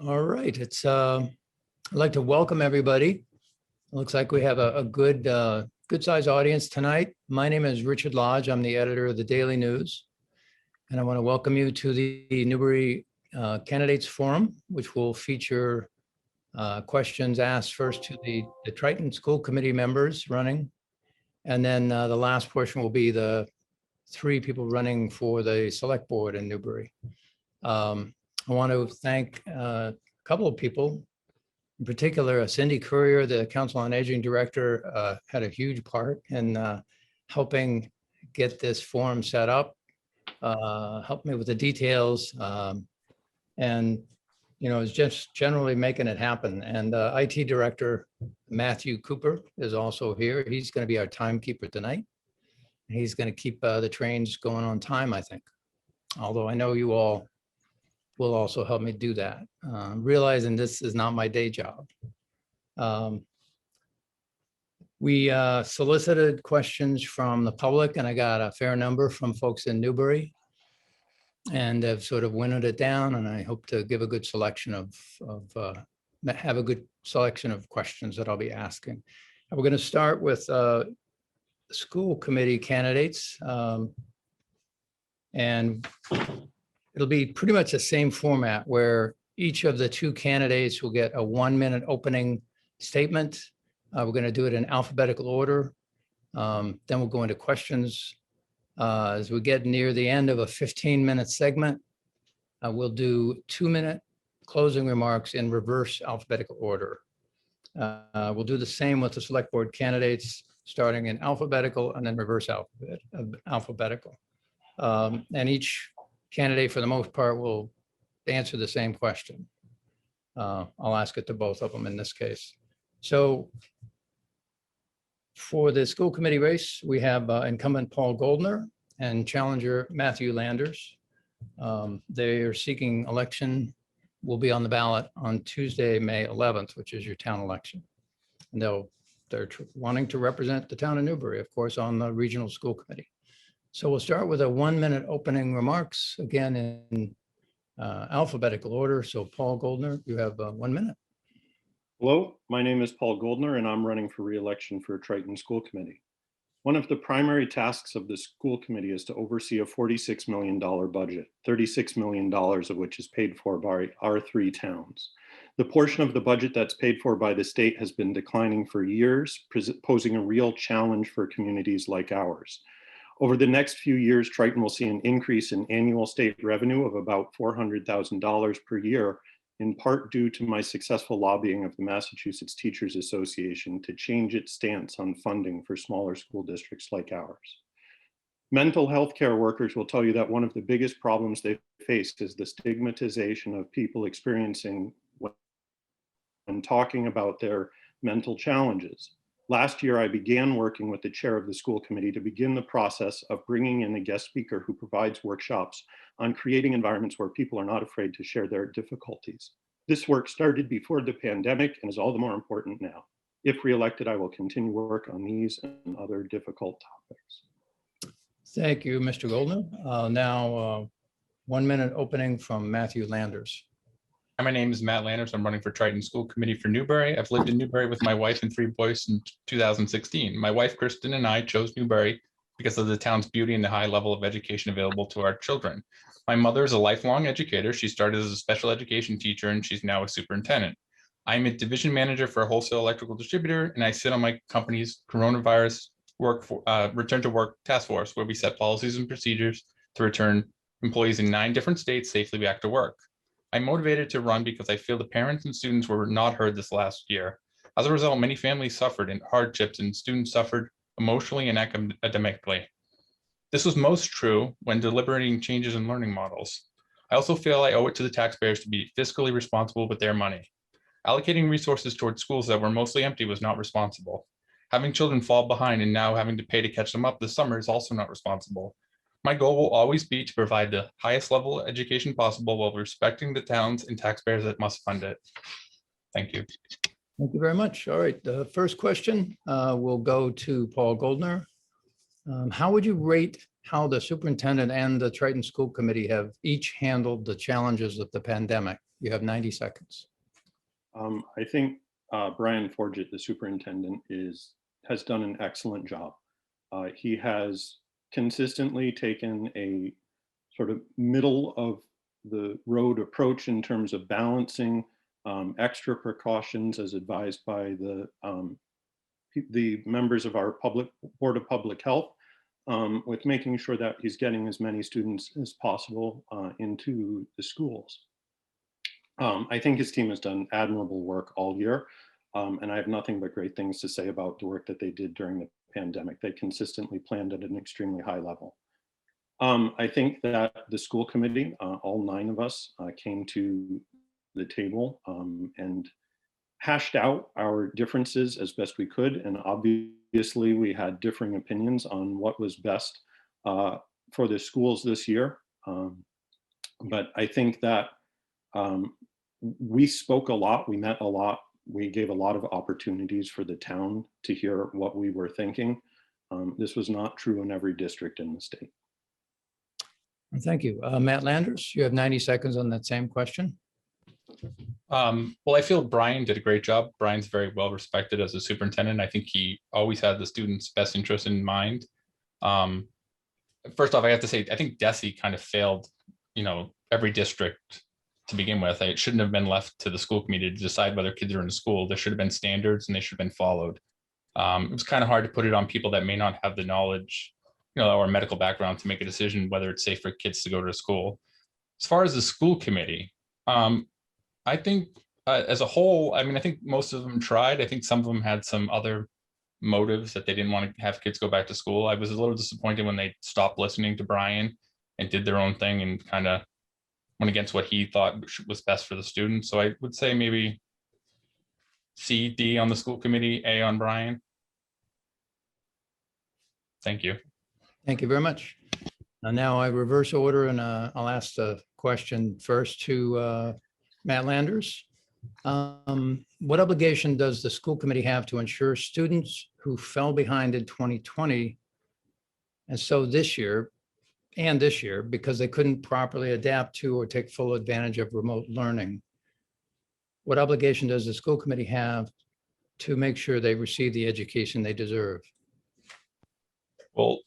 All right, I'd like to welcome everybody. It looks like we have a good size audience tonight. My name is Richard Lodge. I'm the editor of the Daily News. And I want to welcome you to the Newbury Candidates Forum, which will feature questions asked first to the Triton School Committee members running. And then the last portion will be the 3 people running for the select board in Newbury. I want to thank a couple of people, in particular, Cindy Courier, the Council on Aging Director, had a huge part in helping get this forum set up, helped me with the details, and is just generally making it happen. And IT Director Matthew Cooper is also here. He's going to be our timekeeper tonight. He's going to keep the trains going on time, I think. Although I know you all will also help me do that, realizing this is not my day job. We solicited questions from the public, and I got a fair number from folks in Newbury, and have sort of winnowed it down, and I hope to give a good selection have a good selection of questions that I'll be asking. And we're going to start with school committee candidates, and it'll be pretty much the same format where each of the 2 candidates will get a 1-minute opening statement. We're going to do it in alphabetical order. Then we'll go into questions. As we get near the end of a 15-minute segment, we'll do 2-minute closing remarks in reverse alphabetical order. We'll do the same with the select board candidates, starting in alphabetical and then reverse alphabetical. And each candidate, for the most part, will answer the same question. I'll ask it to both of them in this case. So for the school committee race, we have incumbent Paul Goldner and challenger Matthew Landers. They are seeking election, will be on the ballot on Tuesday, May 11th, which is your town election. And they're wanting to represent the town of Newbury, of course, on the regional school committee. So we'll start with a 1-minute opening remarks, again in alphabetical order. So Paul Goldner, you have 1 minute. Hello, my name is Paul Goldner, and I'm running for re-election for Triton School Committee. One of the primary tasks of the school committee is to oversee a $46 million budget, $36 million of which is paid for by our 3 towns. The portion of the budget that's paid for by the state has been declining for years, posing a real challenge for communities like ours. Over the next few years, Triton will see an increase in annual state revenue of about $400,000 per year, in part due to my successful lobbying of the Massachusetts Teachers Association to change its stance on funding for smaller school districts like ours. Mental health care workers will tell you that one of the biggest problems they face is the stigmatization of people experiencing when talking about their mental challenges. Last year, I began working with the chair of the school committee to begin the process of bringing in a guest speaker who provides workshops on creating environments where people are not afraid to share their difficulties. This work started before the pandemic and is all the more important now. If reelected, I will continue work on these and other difficult topics. Thank you, Mr. Goldner. Now, 1-minute opening from Matthew Landers. My name is Matt Landers. I'm running for Triton School Committee for Newbury. I've lived in Newbury with my wife and 3 boys since 2016. My wife, Kristen, and I chose Newbury because of the town's beauty and the high level of education available to our children. My mother is a lifelong educator. She started as a special education teacher, and she's now a superintendent. I'm a division manager for a wholesale electrical distributor, and I sit on my company's coronavirus return to work task force, where we set policies and procedures to return employees in 9 different states safely back to work. I'm motivated to run because I feel the parents and students were not heard this last year. As a result, many families suffered in hardships and students suffered emotionally and academically. This was most true when deliberating changes in learning models. I also feel I owe it to the taxpayers to be fiscally responsible with their money. Allocating resources towards schools that were mostly empty was not responsible. Having children fall behind and now having to pay to catch them up this summer is also not responsible. My goal will always be to provide the highest level of education possible while respecting the towns and taxpayers that must fund it. Thank you. Thank you very much. All right, the first question will go to Paul Goldner. How would you rate how the superintendent and the Triton School Committee have each handled the challenges of the pandemic? You have 90 seconds. I think Brian Forget, the superintendent, has done an excellent job. He has consistently taken a sort of middle of the road approach in terms of balancing extra precautions as advised by the members of our Board of Public Health, with making sure that he's getting as many students as possible into the schools. I think his team has done admirable work all year, and I have nothing but great things to say about the work that they did during the pandemic. They consistently planned at an extremely high level. I think that the school committee, all 9 of us, came to the table and hashed out our differences as best we could. And obviously we had differing opinions on what was best for the schools this year. But I think that we spoke a lot, we met a lot, we gave a lot of opportunities for the town to hear what we were thinking. This was not true in every district in the state. Thank you. Matt Landers, you have 90 seconds on that same question. Well, I feel Brian did a great job. Brian's very well respected as a superintendent. I think he always had the students' best interest in mind. First off, I have to say, I think DESE kind of failed, every district to begin with. It shouldn't have been left to the school committee to decide whether kids are in school. There should have been standards and they should have been followed. It was kind of hard to put it on people that may not have the knowledge, or medical background to make a decision whether it's safe for kids to go to school. As far as the school committee, I think as a whole, I think most of them tried. I think some of them had some other motives that they didn't want to have kids go back to school. I was a little disappointed when they stopped listening to Brian and did their own thing and kind of went against what he thought was best for the students. So I would say maybe C, D on the school committee, A on Brian. Thank you. Thank you very much. Now I reverse order and I'll ask the question first to Matt Landers. What obligation does the school committee have to ensure students who fell behind in 2020 and so this year, because they couldn't properly adapt to or take full advantage of remote learning? What obligation does the school committee have to make sure they receive the education they deserve? Well,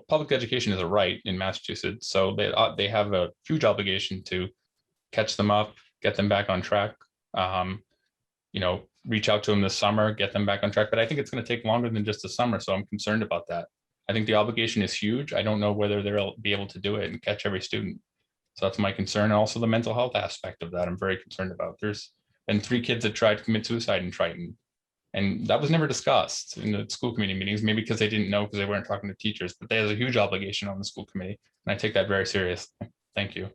public education is a right in Massachusetts, so they have a huge obligation to catch them up, get them back on track, reach out to them this summer, get them back on track. But I think it's going to take longer than just the summer, so I'm concerned about that. I think the obligation is huge. I don't know whether they'll be able to do it and catch every student. So that's my concern. And also the mental health aspect of that, I'm very concerned about. There's been 3 kids that tried to commit suicide in Triton. And that was never discussed in the school committee meetings, maybe because they didn't know because they weren't talking to teachers, but there's a huge obligation on the school committee. And I take that very seriously. Thank you.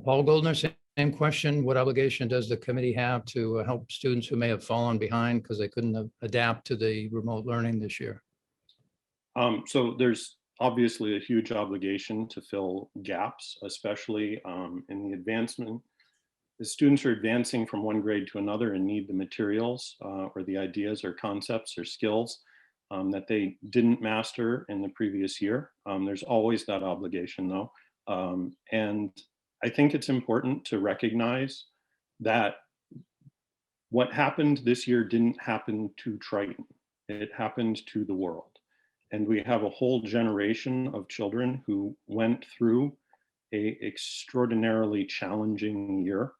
Paul Goldner, same question. What obligation does the committee have to help students who may have fallen behind because they couldn't adapt to the remote learning this year? So there's obviously a huge obligation to fill gaps, especially in the advancement. The students are advancing from one grade to another and need the materials or the ideas or concepts or skills that they didn't master in the previous year. There's always that obligation though. And I think it's important to recognize that what happened this year didn't happen to Triton. It happened to the world. And we have a whole generation of children who went through an extraordinarily challenging year.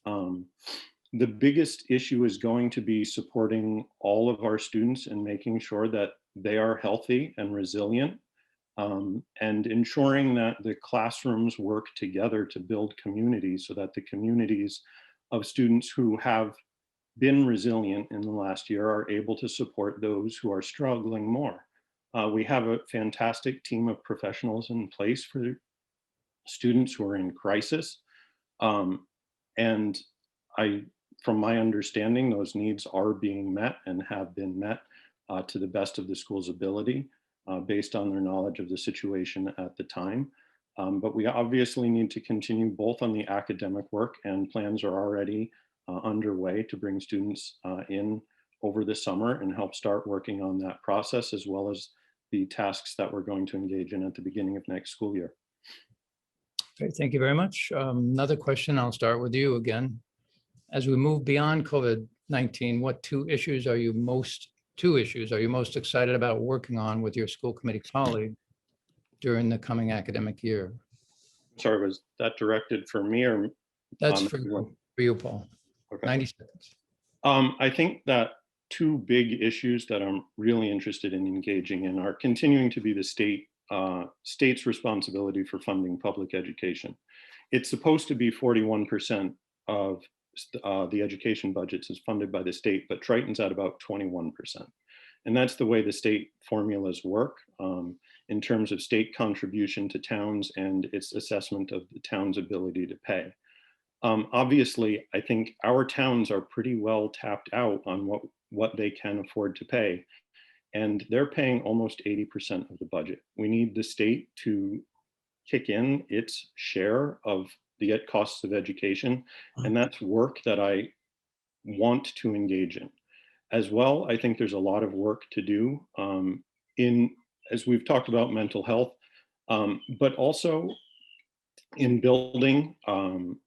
The biggest issue is going to be supporting all of our students and making sure that they are healthy and resilient, and ensuring that the classrooms work together to build communities so that the communities of students who have been resilient in the last year are able to support those who are struggling more. We have a fantastic team of professionals in place for students who are in crisis. And from my understanding, those needs are being met and have been met to the best of the school's ability based on their knowledge of the situation at the time. But we obviously need to continue both on the academic work, and plans are already underway to bring students in over the summer and help start working on that process, as well as the tasks that we're going to engage in at the beginning of next school year. Okay, thank you very much. Another question, I'll start with you again. As we move beyond COVID-19, what two issues are you most excited about working on with your school committee colleague during the coming academic year? Sorry, was that directed for me or? That's for you, Paul. Okay. 90 seconds. I think that two big issues that I'm really interested in engaging in are continuing to be the state's responsibility for funding public education. It's supposed to be 41% of the education budgets is funded by the state, but Triton's at about 21%. And that's the way the state formulas work in terms of state contribution to towns and its assessment of the town's ability to pay. Obviously, I think our towns are pretty well tapped out on what they can afford to pay. And they're paying almost 80% of the budget. We need the state to kick in its share of the costs of education. And that's work that I want to engage in. As well, I think there's a lot of work to do as we've talked about mental health, but also in building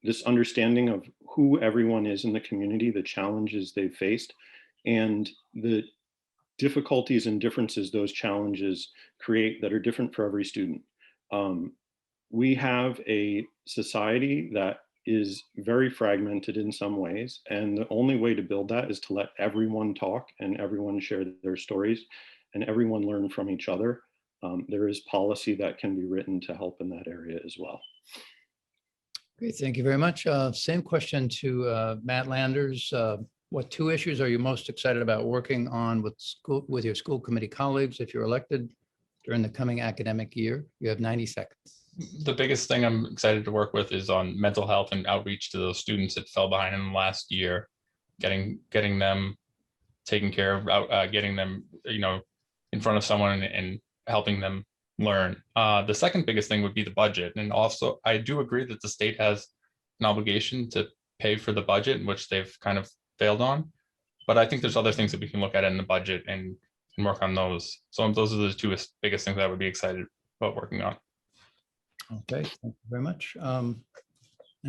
this understanding of who everyone is in the community, the challenges they've faced, and the difficulties and differences those challenges create that are different for every student. We have a society that is very fragmented in some ways, and the only way to build that is to let everyone talk and everyone share their stories and everyone learn from each other. There is policy that can be written to help in that area as well. Great, thank you very much. Same question to Matt Landers. What two issues are you most excited about working on with your school committee colleagues if you're elected during the coming academic year? You have 90 seconds. The biggest thing I'm excited to work with is on mental health and outreach to those students that fell behind in the last year, getting them taken care of, getting them, in front of someone and helping them learn. The second biggest thing would be the budget. And also, I do agree that the state has an obligation to pay for the budget, which they've kind of failed on. But I think there's other things that we can look at in the budget and work on those. So those are the two biggest things that I would be excited about working on. Okay, thank you very much. And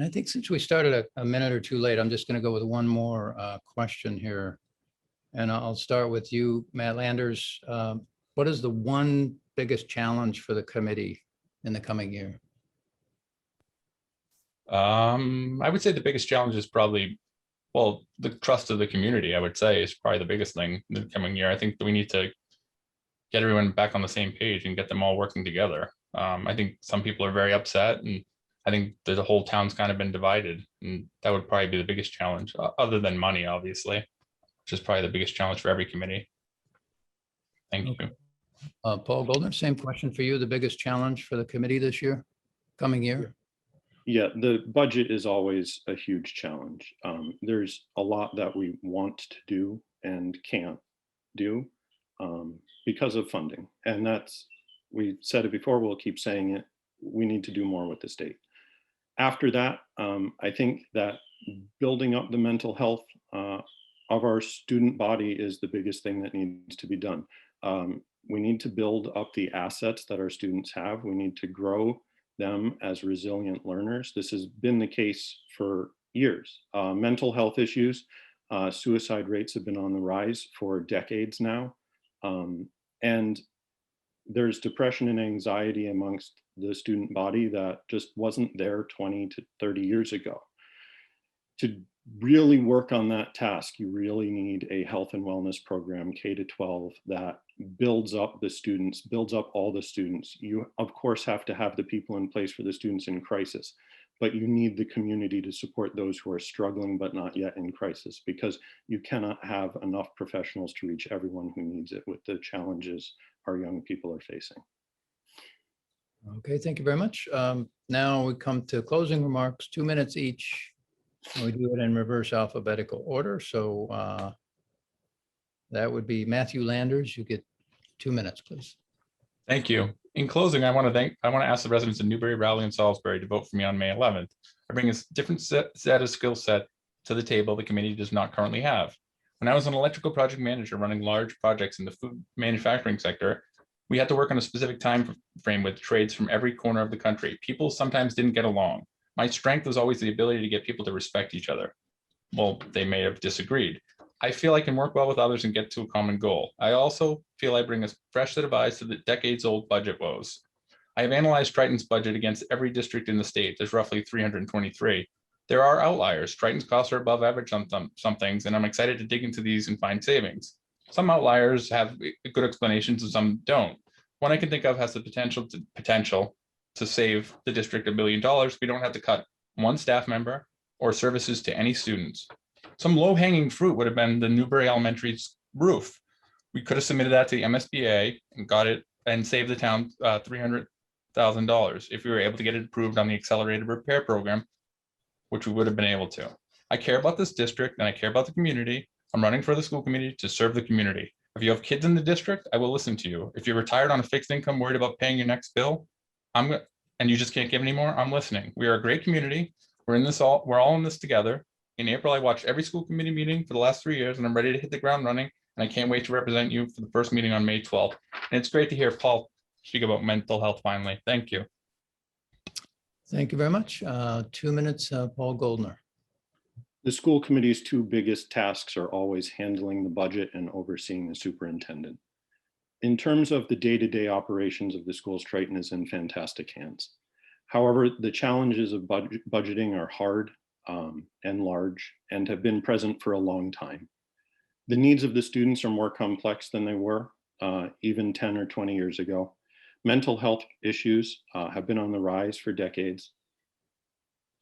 I think since we started a minute or two late, I'm just going to go with one more question here. And I'll start with you, Matt Landers. What is the one biggest challenge for the committee in the coming year? I would say the biggest challenge is probably, well, the trust of the community, I would say, is probably the biggest thing in the coming year. I think that we need to get everyone back on the same page and get them all working together. I think some people are very upset, and I think that the whole town's kind of been divided, and that would probably be the biggest challenge, other than money, obviously, which is probably the biggest challenge for every committee. Thank you. Paul Goldner, same question for you. The biggest challenge for the committee this year, coming year? Yeah, the budget is always a huge challenge. There's a lot that we want to do and can't do because of funding. And we said it before, we'll keep saying it, we need to do more with the state. After that, I think that building up the mental health of our student body is the biggest thing that needs to be done. We need to build up the assets that our students have. We need to grow them as resilient learners. This has been the case for years. Mental health issues, suicide rates have been on the rise for decades now. And there's depression and anxiety amongst the student body that just wasn't there 20 to 30 years ago. To really work on that task, you really need a health and wellness program, K-12, that builds up the students, builds up all the students. You, of course, have to have the people in place for the students in crisis, but you need the community to support those who are struggling but not yet in crisis, because you cannot have enough professionals to reach everyone who needs it with the challenges our young people are facing. Okay, thank you very much. Now we come to closing remarks, 2 minutes each. We do it in reverse alphabetical order. So that would be Matthew Landers. You get 2 minutes, please. Thank you. In closing, I want to ask the residents of Newbury, Rowley, and Salisbury to vote for me on May 11th. I bring a different set of skill set to the table the committee does not currently have. When I was an electrical project manager running large projects in the food manufacturing sector, we had to work on a specific time frame with trades from every corner of the country. People sometimes didn't get along. My strength was always the ability to get people to respect each other. Well, they may have disagreed. I feel I can work well with others and get to a common goal. I also feel I bring a fresh set of eyes to the decades-old budget woes. I have analyzed Triton's budget against every district in the state. There's roughly 323. There are outliers. Triton's costs are above average on some things, and I'm excited to dig into these and find savings. Some outliers have good explanations and some don't. One I can think of has the potential to save the district $1 million. We don't have to cut one staff member or services to any students. Some low-hanging fruit would have been the Newbury Elementary's roof. We could have submitted that to the MSBA and got it and saved the town $300,000 if we were able to get it approved on the accelerated repair program, which we would have been able to. I care about this district and I care about the community. I'm running for the school committee to serve the community. If you have kids in the district, I will listen to you. If you're retired on a fixed income, worried about paying your next bill, and you just can't give anymore, I'm listening. We are a great community. We're all in this together. In April, I watched every school committee meeting for the last 3 years, and I'm ready to hit the ground running. And I can't wait to represent you for the first meeting on May 12th. And it's great to hear Paul speak about mental health finally. Thank you. Thank you very much. 2 minutes, Paul Goldner. The school committee's two biggest tasks are always handling the budget and overseeing the superintendent. In terms of the day-to-day operations of the schools, Triton is in fantastic hands. However, the challenges of budgeting are hard and large and have been present for a long time. The needs of the students are more complex than they were even 10 or 20 years ago. Mental health issues have been on the rise for decades.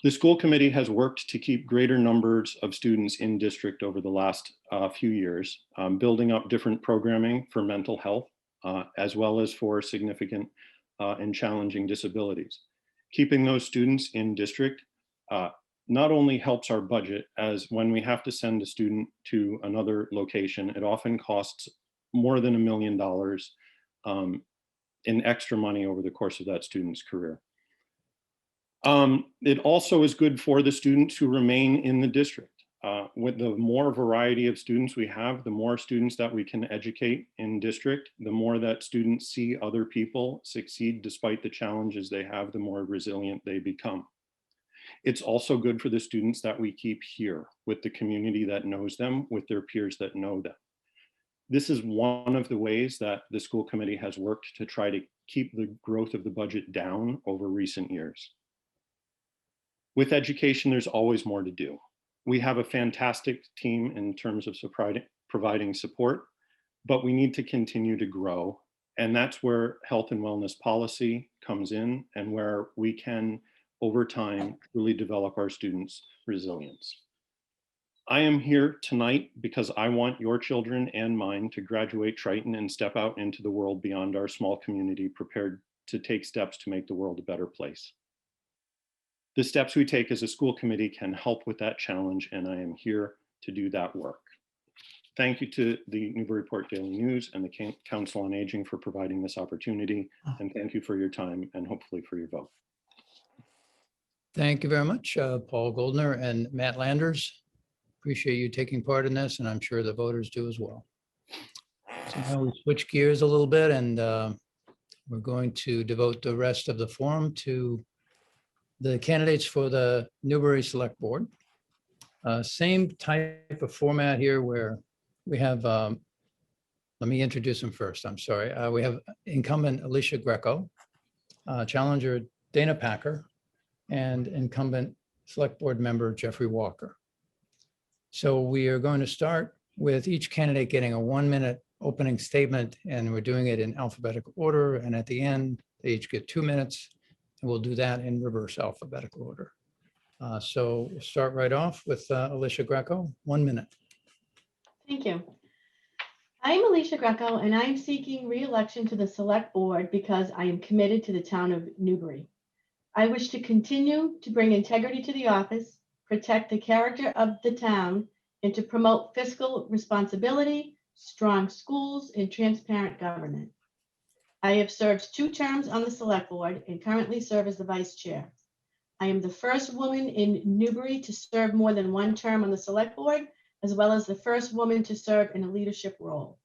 The school committee has worked to keep greater numbers of students in district over the last few years, building up different programming for mental health, as well as for significant and challenging disabilities. Keeping those students in district not only helps our budget, as when we have to send a student to another location, it often costs more than $1 million in extra money over the course of that student's career. It also is good for the students who remain in the district. With the more variety of students we have, the more students that we can educate in district, the more that students see other people succeed despite the challenges they have, the more resilient they become. It's also good for the students that we keep here with the community that knows them, with their peers that know them. This is one of the ways that the school committee has worked to try to keep the growth of the budget down over recent years. With education, there's always more to do. We have a fantastic team in terms of providing support, but we need to continue to grow. And that's where health and wellness policy comes in and where we can, over time, really develop our students' resilience. I am here tonight because I want your children and mine to graduate Triton and step out into the world beyond our small community, prepared to take steps to make the world a better place. The steps we take as a school committee can help with that challenge, and I am here to do that work. Thank you to the Newburyport Daily News and the Council on Aging for providing this opportunity, and thank you for your time and hopefully for your vote. Thank you very much, Paul Goldner and Matt Landers. Appreciate you taking part in this, and I'm sure the voters do as well. So now we switch gears a little bit, and we're going to devote the rest of the forum to the candidates for the Newbury Select Board. Same type of format here where we have, let me introduce them first, I'm sorry. We have incumbent Alicia Greco, challenger Dana Packer, and incumbent Select Board member Jeffrey Walker. So we are going to start with each candidate getting a 1-minute opening statement, and we're doing it in alphabetical order. And at the end, they each get 2 minutes. And we'll do that in reverse alphabetical order. So we'll start right off with Alicia Greco, 1 minute. Thank you. I'm Alicia Greco, and I'm seeking re-election to the Select Board because I am committed to the town of Newbury. I wish to continue to bring integrity to the office, protect the character of the town, and to promote fiscal responsibility, strong schools, and transparent government. I have served 2 terms on the Select Board and currently serve as the Vice Chair. I am the first woman in Newbury to serve more than 1 term on the Select Board, as well as the first woman to serve in a leadership role.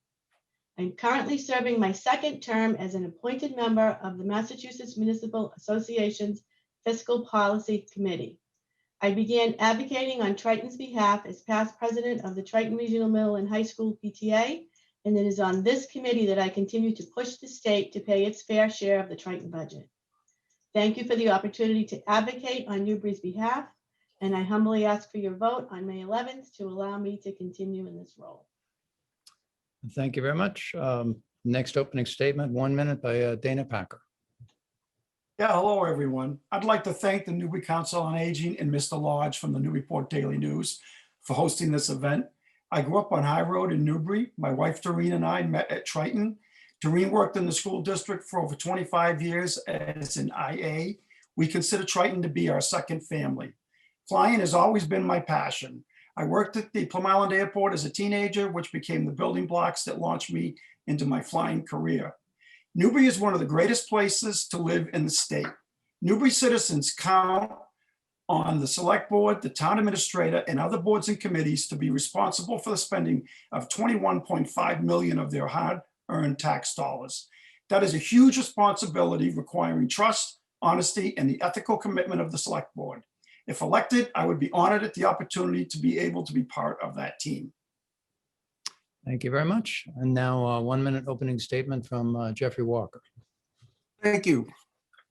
I'm currently serving my second term as an appointed member of the Massachusetts Municipal Association's Fiscal Policy Committee. I began advocating on Triton's behalf as past president of the Triton Regional Middle and High School PTA, and it is on this committee that I continue to push the state to pay its fair share of the Triton budget. Thank you for the opportunity to advocate on Newbury's behalf, and I humbly ask for your vote on May 11th to allow me to continue in this role. Thank you very much. Next opening statement, 1 minute by Dana Packer. Yeah, hello, everyone. I'd like to thank the Newbury Council on Aging and Mr. Lodge from the Newburyport Daily News for hosting this event. I grew up on High Road in Newbury. My wife, Doreen, and I met at Triton. Doreen worked in the school district for over 25 years as an IA. We consider Triton to be our second family. Flying has always been my passion. I worked at the Plum Island Airport as a teenager, which became the building blocks that launched me into my flying career. Newbury is one of the greatest places to live in the state. Newbury citizens count on the select board, the town administrator, and other boards and committees to be responsible for the spending of $21.5 million of their hard-earned tax dollars. That is a huge responsibility requiring trust, honesty, and the ethical commitment of the select board. If elected, I would be honored at the opportunity to be able to be part of that team. Thank you very much. And now 1 minute opening statement from Jeffrey Walker. Thank you.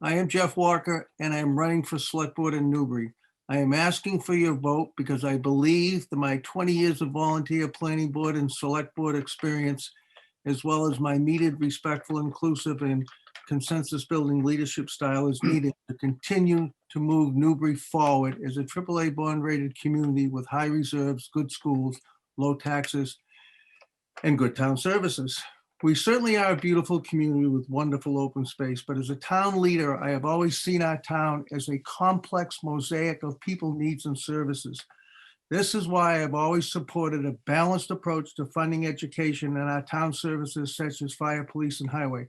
I am Jeff Walker, and I am running for Select Board in Newbury. I am asking for your vote because I believe that my 20 years of volunteer planning board and select board experience, as well as my needed, respectful, inclusive, and consensus building leadership style is needed to continue to move Newbury forward as a AAA bond rated community with high reserves, good schools, low taxes, and good town services. We certainly are a beautiful community with wonderful open space, but as a town leader, I have always seen our town as a complex mosaic of people, needs, and services. This is why I've always supported a balanced approach to funding education and our town services such as fire, police, and highway.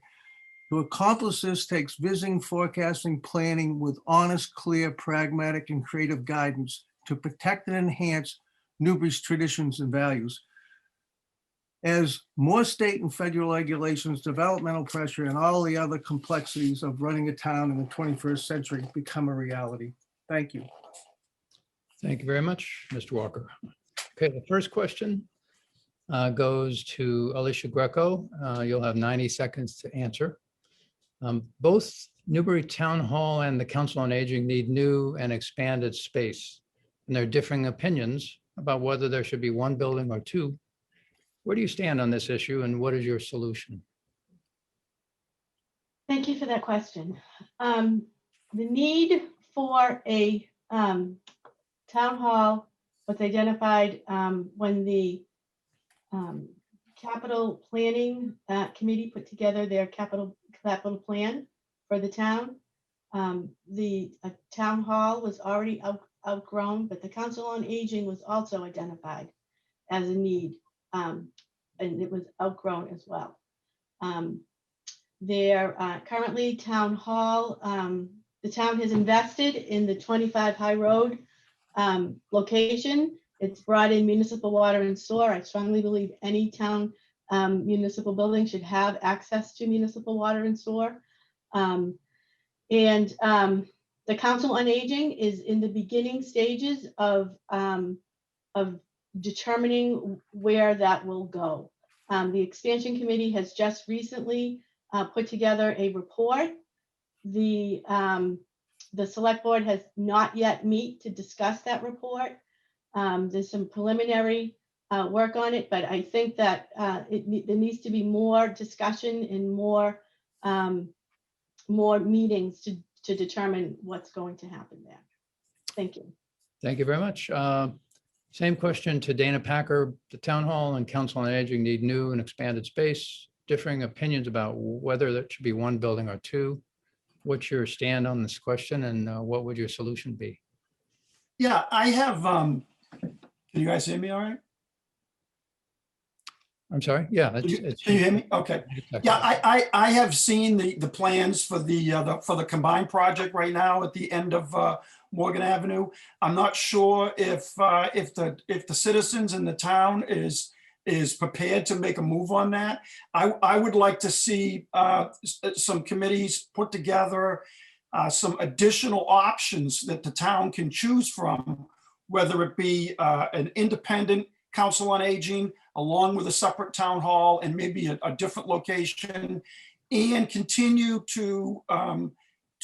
To accomplish this takes vision, forecasting, planning with honest, clear, pragmatic, and creative guidance to protect and enhance Newbury's traditions and values. As more state and federal regulations, developmental pressure, and all the other complexities of running a town in the 21st century become a reality. Thank you. Thank you very much, Mr. Walker. Okay, the first question goes to Alicia Greco. You'll have 90 seconds to answer. Both Newbury Town Hall and the Council on Aging need new and expanded space, and there are differing opinions about whether there should be one building or two. Where do you stand on this issue, and what is your solution? Thank you for that question. The need for a town hall was identified when the capital planning committee put together their capital plan for the town. The town hall was already outgrown, but the Council on Aging was also identified as a need, and it was outgrown as well. Currently town hall, the town has invested in the 25 High Road location. It's brought in municipal water and sewer. I strongly believe any town municipal building should have access to municipal water and sewer. The Council on Aging is in the beginning stages of determining where that will go. The expansion committee has just recently put together a report. The select board has not yet met to discuss that report. There's some preliminary work on it, but I think that there needs to be more discussion and more meetings to determine what's going to happen there. Thank you. Thank you very much. Same question to Dana Packer. The Town Hall and Council on Aging need new and expanded space. Differing opinions about whether there should be one building or two. What's your stand on this question, and what would your solution be? Yeah, I have, can you guys hear me all right? I'm sorry. Yeah. Can you hear me? Okay. Yeah, I have seen the plans for the combined project right now at the end of Morgan Avenue. I'm not sure if the citizens in the town is prepared to make a move on that. I would like to see some committees put together some additional options that the town can choose from, whether it be an independent council on aging along with a separate town hall and maybe a different location, and continue to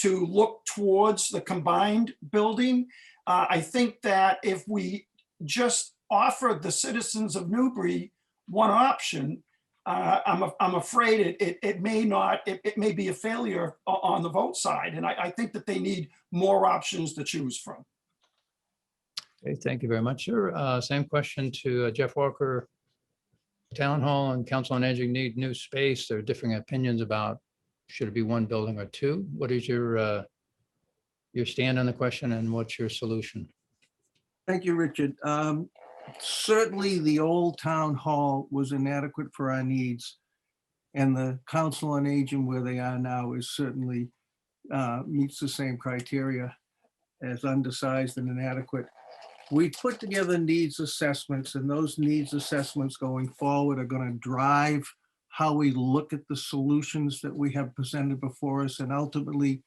look towards the combined building. I think that if we just offered the citizens of Newbury one option, I'm afraid it may be a failure on the vote side. And I think that they need more options to choose from. Okay, thank you very much, sir. Same question to Jeff Walker. Town Hall and Council on Aging need new space. There are differing opinions about should it be one building or two. What is your stand on the question and what's your solution? Thank you, Richard. Certainly, the old town hall was inadequate for our needs. And the Council on Aging where they are now is certainly meets the same criteria as undersized and inadequate. We put together needs assessments, and those needs assessments going forward are going to drive how we look at the solutions that we have presented before us, and ultimately,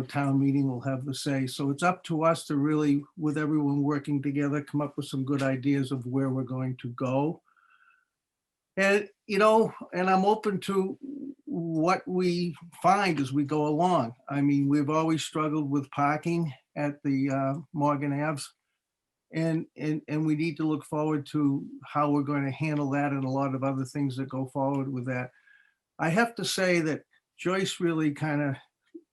town meeting will have the say. So it's up to us to really, with everyone working together, come up with some good ideas of where we're going to go. And, and I'm open to what we find as we go along. I mean, we've always struggled with parking at the Morgan Ave. And we need to look forward to how we're going to handle that and a lot of other things that go forward with that. I have to say that Joyce really kind of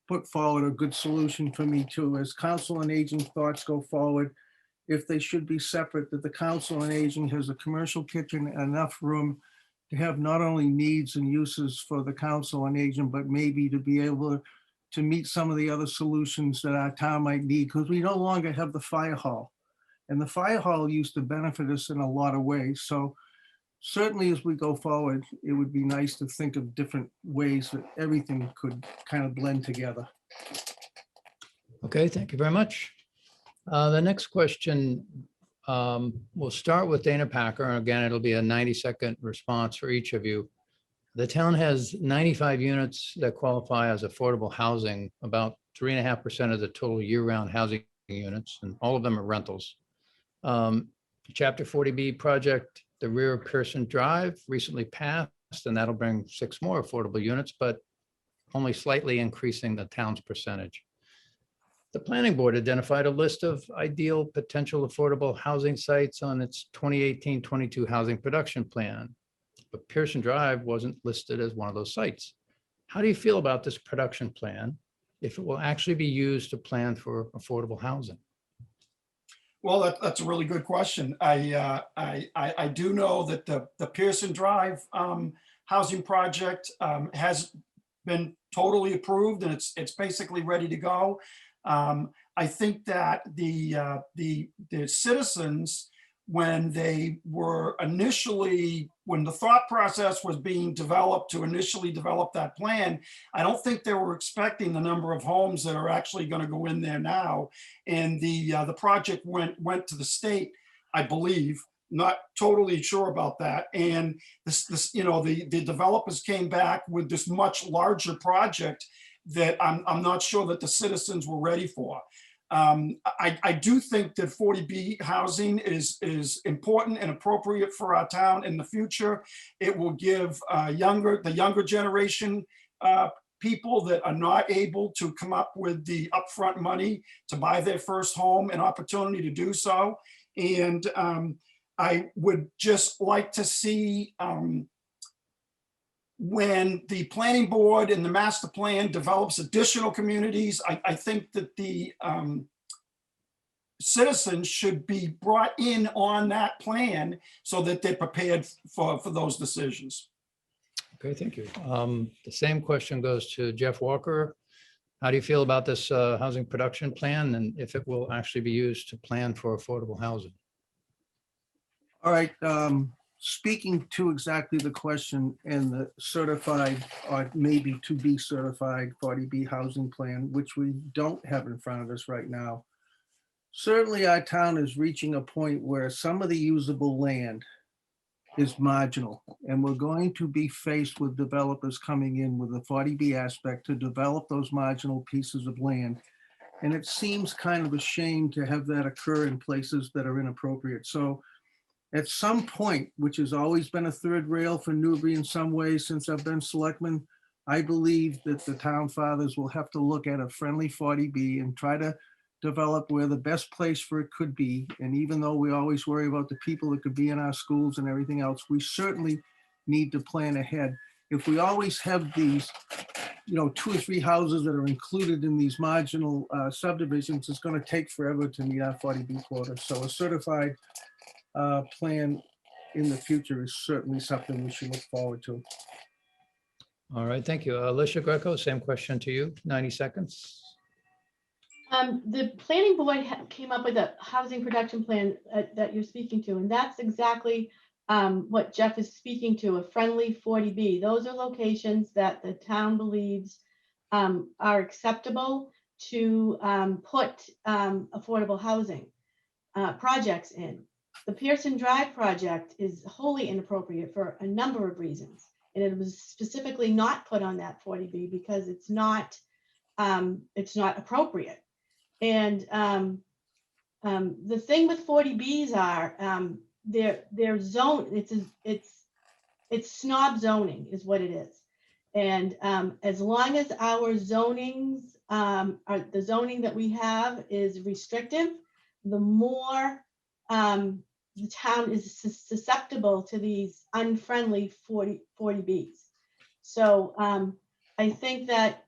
put forward a good solution for me too. As Council on Aging thoughts go forward, if they should be separate, that the Council on Aging has a commercial kitchen and enough room to have not only needs and uses for the Council on Aging, but maybe to be able to meet some of the other solutions that our town might need, because we no longer have the fire hall. And the fire hall used to benefit us in a lot of ways. So certainly as we go forward, it would be nice to think of different ways that everything could kind of blend together. Okay, thank you very much. The next question, we'll start with Dana Packer. And again, it'll be a 90-second response for each of you. The town has 95 units that qualify as affordable housing, about 3.5% of the total year-round housing units, and all of them are rentals. Chapter 40B project, the rear of Pearson Drive, recently passed, and that'll bring 6 more affordable units, but only slightly increasing the town's percentage. The planning board identified a list of ideal potential affordable housing sites on its 2018-22 housing production plan, but Pearson Drive wasn't listed as one of those sites. How do you feel about this production plan, if it will actually be used to plan for affordable housing? Well, that's a really good question. I do know that the Pearson Drive housing project has been totally approved, and it's basically ready to go. I think that the citizens, when the thought process was being developed to initially develop that plan, I don't think they were expecting the number of homes that are actually going to go in there now. And the project went to the state, I believe, not totally sure about that. And the developers came back with this much larger project that I'm not sure that the citizens were ready for. I do think that 40B housing is important and appropriate for our town in the future. It will give the younger generation people that are not able to come up with the upfront money to buy their first home an opportunity to do so. And I would just like to see when the planning board and the master plan develops additional communities, I think that the citizens should be brought in on that plan so that they're prepared for those decisions. Okay, thank you. The same question goes to Jeff Walker. How do you feel about this housing production plan, and if it will actually be used to plan for affordable housing? All right. speaking to exactly the question and the certified or maybe to be certified 40B housing plan, which we don't have in front of us right now. Certainly our town is reaching a point where some of the usable land is marginal, and we're going to be faced with developers coming in with a 40B aspect to develop those marginal pieces of land. And it seems kind of a shame to have that occur in places that are inappropriate. So at some point, which has always been a third rail for Newbury in some ways since I've been selectman, I believe that the town fathers will have to look at a friendly 40B and try to develop where the best place for it could be. And even though we always worry about the people that could be in our schools and everything else, we certainly need to plan ahead. If we always have these, 2 or 3 houses that are included in these marginal subdivisions, it's going to take forever to meet our 40B quota. So a certified plan in the future is certainly something we should look forward to. All right, thank you. Alicia Greco, same question to you, 90 seconds. The planning board came up with a housing production plan that you're speaking to, and that's exactly what Jeff is speaking to, a friendly 40B. Those are locations that the town believes are acceptable to put affordable housing projects in. The Pearson Drive project is wholly inappropriate for a number of reasons, and it was specifically not put on that 40B because it's not appropriate. And the thing with 40Bs are their zone. It's snob zoning is what it is. And as long as our zonings the zoning that we have is restrictive, the more the town is susceptible to these unfriendly 40Bs. So I think that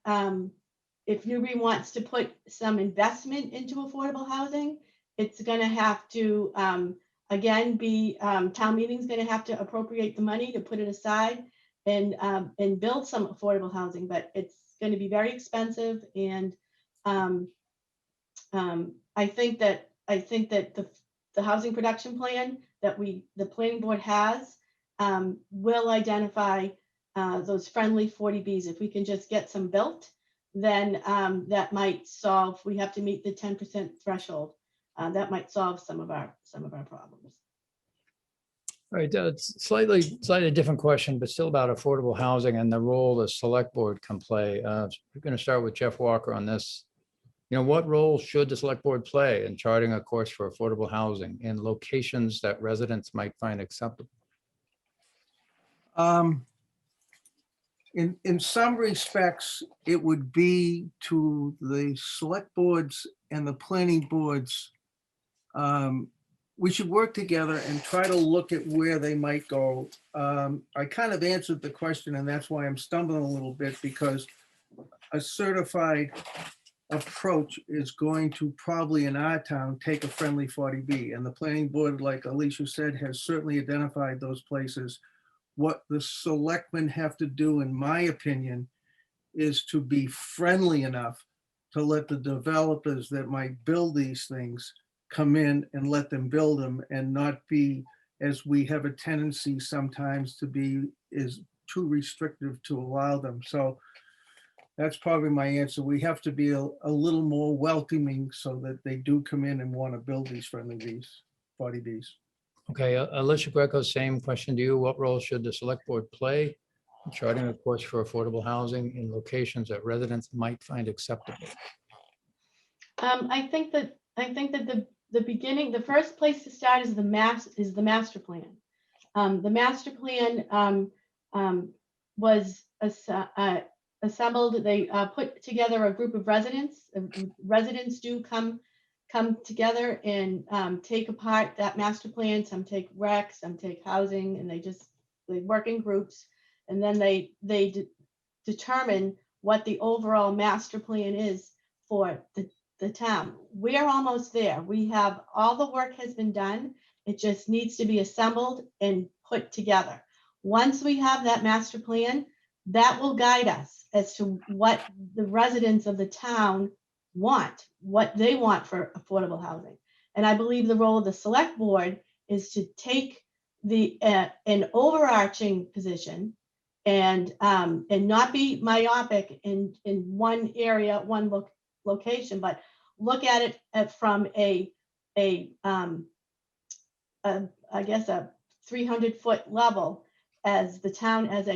if Newbury wants to put some investment into affordable housing, it's going to have to, again, town meeting's going to have to appropriate the money to put it aside and build some affordable housing, but it's going to be very expensive. And I think that the housing production plan that the planning board has will identify those friendly 40Bs. If we can just get some built, then that might solve. We have to meet the 10% threshold. That might solve some of our problems. All right, it's slightly different question, but still about affordable housing and the role the select board can play. We're going to start with Jeff Walker on this. What role should the select board play in charting a course for affordable housing in locations that residents might find acceptable? In some respects, it would be to the select boards and the planning boards. We should work together and try to look at where they might go. I kind of answered the question, and that's why I'm stumbling a little bit, because a certified approach is going to probably in our town take a friendly 40B, and the planning board, like Alicia said, has certainly identified those places. What the selectmen have to do, in my opinion, is to be friendly enough to let the developers that might build these things come in and let them build them, and not be, as we have a tendency sometimes to be, is too restrictive to allow them. So that's probably my answer. We have to be a little more welcoming so that they do come in and want to build these friendly Bs, 40Bs. Okay, Alicia Greco, same question to you. What role should the select board play in charting a course for affordable housing in locations that residents might find acceptable? I think that the beginning, the first place to start is the master plan. The master plan was assembled. They put together a group of residents. Residents do come together and take apart that master plan. Some take rec, some take housing, and they work in groups, and then they determine what the overall master plan is for the town. We're almost there. We have, all the work has been done. It just needs to be assembled and put together. Once we have that master plan, that will guide us as to what the residents of the town want, what they want for affordable housing. And I believe the role of the select board is to take an overarching position and not be myopic in one area, one location, but look at it from I guess a 300-foot level as the town as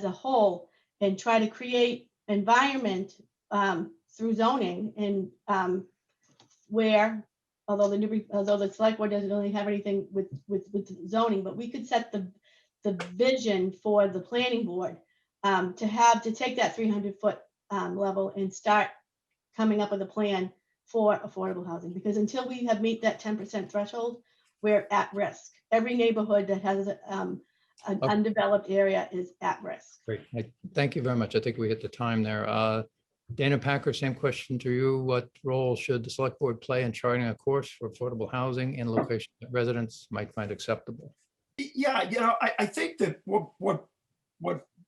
a whole, and try to create environment through zoning and where, although the select board doesn't really have anything with zoning, but we could set the vision for the planning board to take that 300-foot level and start coming up with a plan for affordable housing. Because until we have meet that 10% threshold, we're at risk. Every neighborhood that has an undeveloped area is at risk. Great. Thank you very much. I think we hit the time there. Dana Packer, same question to you. What role should the select board play in charting a course for affordable housing in locations that residents might find acceptable? Yeah, I think that what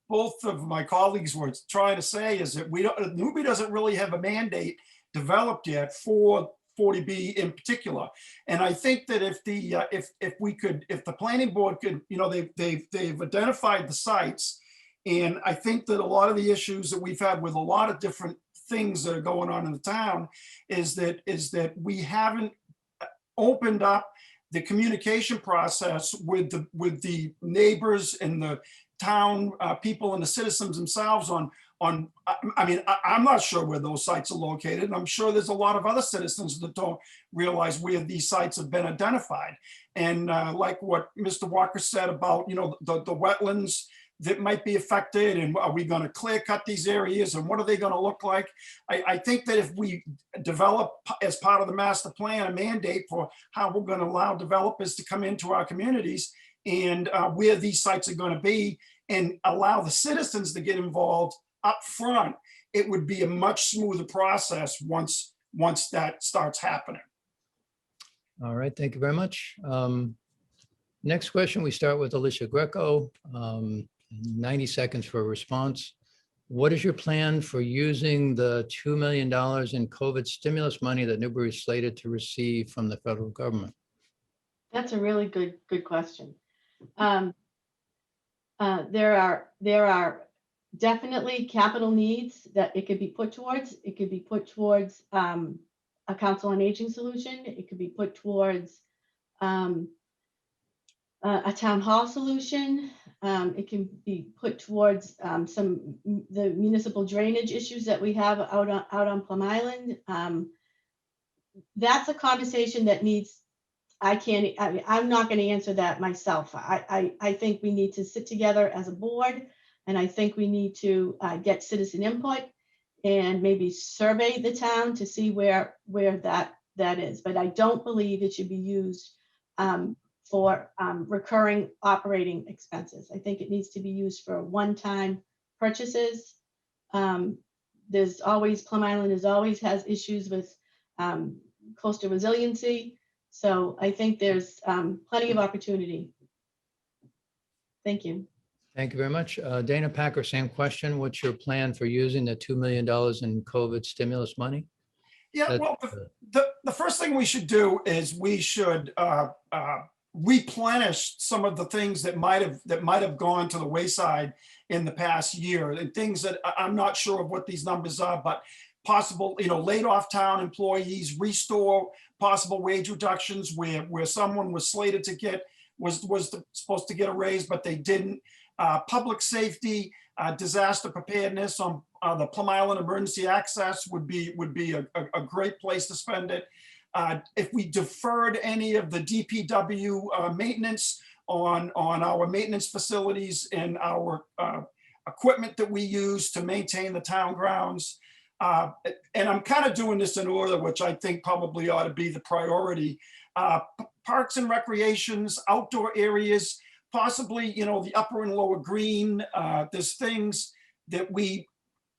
both of my colleagues were trying to say is that Newbury doesn't really have a mandate developed yet for 40B in particular. And I think that if the planning board could, they've identified the sites. And I think that a lot of the issues that we've had with a lot of different things that are going on in the town is that we haven't opened up the communication process with the neighbors and the town people and the citizens themselves I mean, I'm not sure where those sites are located, and I'm sure there's a lot of other citizens that don't realize where these sites have been identified. And like what Mr. Walker said about, the wetlands that might be affected, and are we going to clear cut these areas, and what are they going to look like? I think that if we develop as part of the master plan a mandate for how we're going to allow developers to come into our communities and where these sites are going to be, and allow the citizens to get involved up front, it would be a much smoother process once that starts happening. All right, thank you very much. Next question, we start with Alicia Greco. 90 seconds for a response. What is your plan for using the $2 million in COVID stimulus money that Newbury is slated to receive from the federal government? That's a really good question. There are definitely capital needs that it could be put towards. It could be put towards a council on aging solution. It could be put towards a town hall solution. It can be put towards the municipal drainage issues that we have out on Plum Island. That's a conversation that needs. I'm not going to answer that myself. I think we need to sit together as a board, and I think we need to get citizen input and maybe survey the town to see where that is. But I don't believe it should be used for recurring operating expenses. I think it needs to be used for one-time purchases. There's always, Plum Island has issues with coastal resiliency. So I think there's plenty of opportunity. Thank you. Thank you very much. Dana Packer, same question. What's your plan for using the $2 million in COVID stimulus money? Yeah, well, the first thing we should do is we should replenish some of the things that might have gone to the wayside in the past year, and things that I'm not sure of what these numbers are, but possible, laid off town employees, restore possible wage reductions where someone was slated to get was supposed to get a raise, but they didn't. Public safety, disaster preparedness on the Plum Island emergency access would be a great place to spend it. If we deferred any of the DPW maintenance on our maintenance facilities and our equipment that we use to maintain the town grounds. And I'm kind of doing this in order, which I think probably ought to be the priority. Parks and recreations, outdoor areas, possibly, the upper and lower green. There's things that we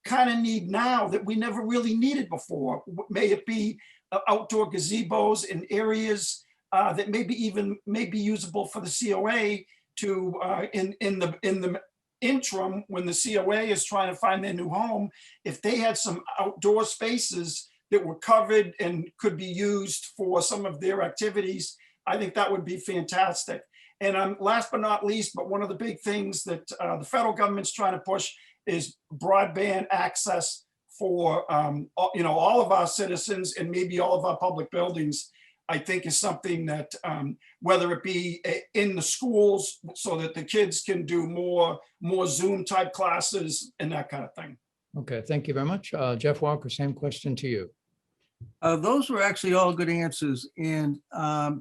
kind of need now that we never really needed before. May it be outdoor gazebos in areas that may be usable for the COA to in the interim, when the COA is trying to find their new home, if they had some outdoor spaces that were covered and could be used for some of their activities, I think that would be fantastic. And last but not least, but one of the big things that the federal government's trying to push is broadband access for all of our citizens and maybe all of our public buildings. I think is something that whether it be in the schools so that the kids can do more Zoom type classes and that kind of thing. Okay, thank you very much. Jeff Walker, same question to you. Those were actually all good answers. And I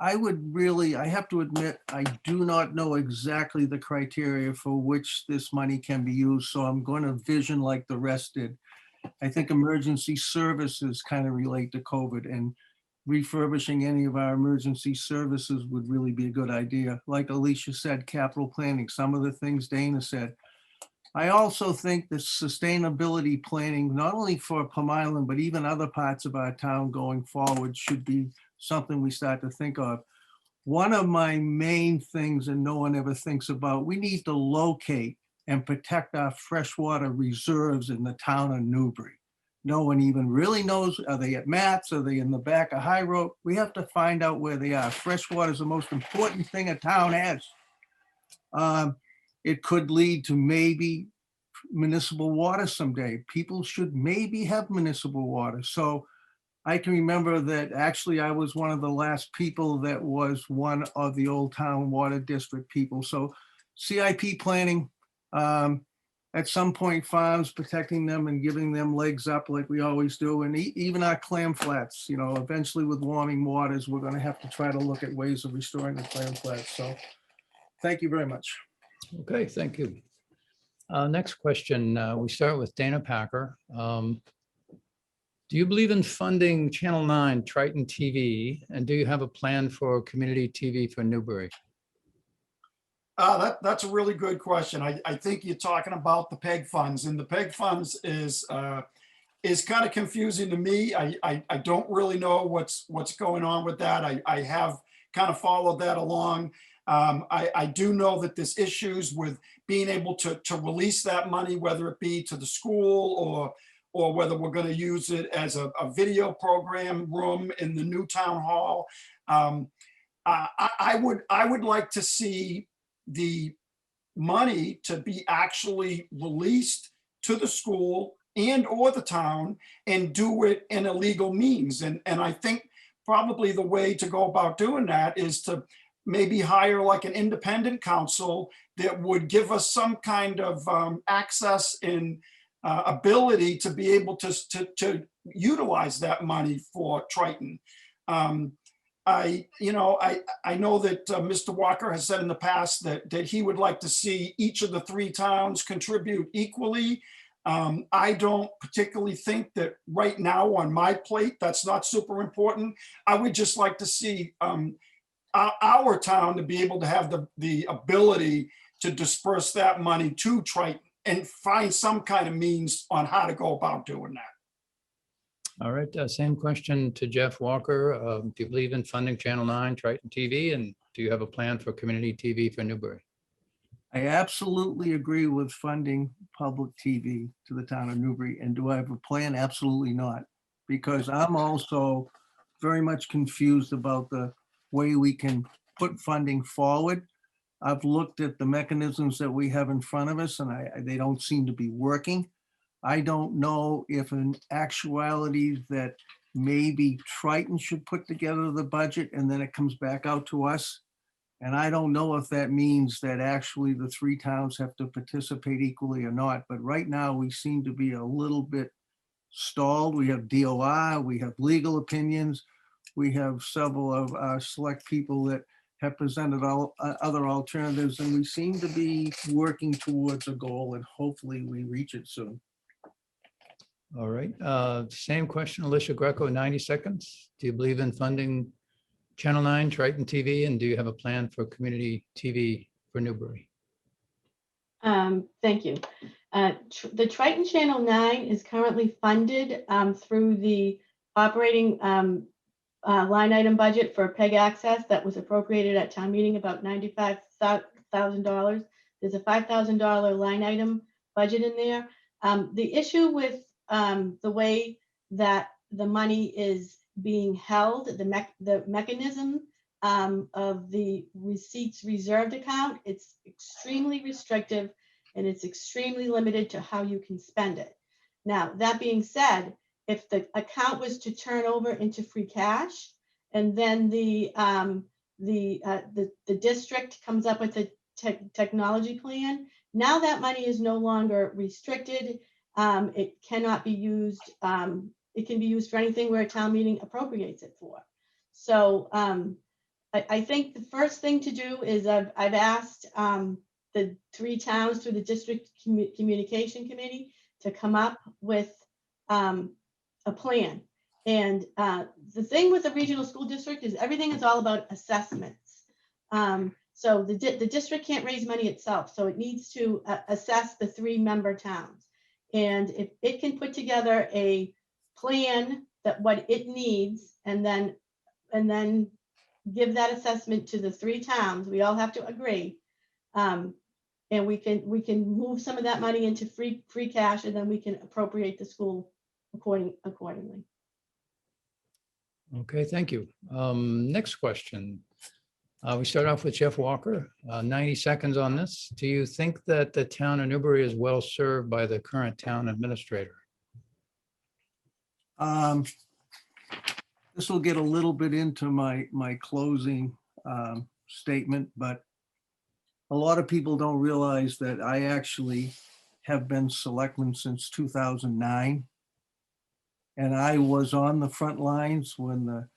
have to admit, I do not know exactly the criteria for which this money can be used. So I'm going to vision like the rest did. I think emergency services kind of relate to COVID, and refurbishing any of our emergency services would really be a good idea. Like Alicia said, capital planning, some of the things Dana said. I also think that sustainability planning, not only for Plum Island, but even other parts of our town going forward, should be something we start to think of. One of my main things, and no one ever thinks about, we need to locate and protect our freshwater reserves in the town of Newbury. No one even really knows, are they at Matt's? Are they in the back of High Road? We have to find out where they are. Freshwater is the most important thing a town has. It could lead to maybe municipal water someday. People should maybe have municipal water. So I can remember that actually I was one of the last people that was one of the Old Town Water District people. So CIP planning, at some point farms, protecting them and giving them legs up like we always do. And even our clam flats, eventually with warming waters, we're going to have to try to look at ways of restoring the clam flats. So thank you very much. Okay, thank you. Next question, we start with Dana Packer. Do you believe in funding Channel 9 Triton TV? And do you have a plan for community TV for Newbury? That's a really good question. I think you're talking about the PEG funds, and the PEG funds is kind of confusing to me. I don't really know what's going on with that. I have kind of followed that along. I do know that there's issues with being able to release that money, whether it be to the school or whether we're going to use it as a video program room in the new town hall. I would like to see the money to be actually released to the school and or the town and do it in a legal means. And I think probably the way to go about doing that is to maybe hire like an independent counsel that would give us some kind of access and ability to be able to utilize that money for Triton. I know that Mr. Walker has said in the past that he would like to see each of the three towns contribute equally. I don't particularly think that right now on my plate, that's not super important. I would just like to see our town to be able to have the ability to disperse that money to Triton and find some kind of means on how to go about doing that. All right, same question to Jeff Walker. Do you believe in funding Channel 9 Triton TV? And do you have a plan for community TV for Newbury? I absolutely agree with funding public TV to the town of Newbury. And do I have a plan? Absolutely not. Because I'm also very much confused about the way we can put funding forward. I've looked at the mechanisms that we have in front of us and they don't seem to be working. I don't know if in actuality that maybe Triton should put together the budget and then it comes back out to us. And I don't know if that means that actually the three towns have to participate equally or not. But right now we seem to be a little bit stalled. We have DOR, we have legal opinions. We have several of our select people that have presented all other alternatives, and we seem to be working towards a goal, and hopefully we reach it soon. All right, same question, Alicia Greco, 90 seconds. Do you believe in funding Channel 9 Triton TV? And do you have a plan for community TV for Newbury? Thank you. The Triton Channel 9 is currently funded through the operating line item budget for PEG access that was appropriated at town meeting, about $95,000. There's a $5,000 line item budget in there. The issue with the way that the money is being held, the mechanism of the receipts reserved account. It's extremely restrictive and it's extremely limited to how you can spend it. Now, that being said, if the account was to turn over into free cash, and then the district comes up with a technology plan, now that money is no longer restricted. It cannot be used. It can be used for anything where a town meeting appropriates it for. So I think the first thing to do is I've asked the 3 towns through the district communication committee to come up with a plan. And the thing with the regional school district is everything is all about assessments. So the district can't raise money itself, so it needs to assess the 3 member towns. And if it can put together a plan that what it needs, and then give that assessment to the 3 towns, we all have to agree. And we can move some of that money into free cash, and then we can appropriate the school accordingly. Okay, thank you. Next question. We start off with Jeff Walker, 90 seconds on this. Do you think that the town of Newbury is well served by the current town administrator? This will get a little bit into my closing statement, but a lot of people don't realize that I actually have been selectman since 2009. And I was on the front lines when the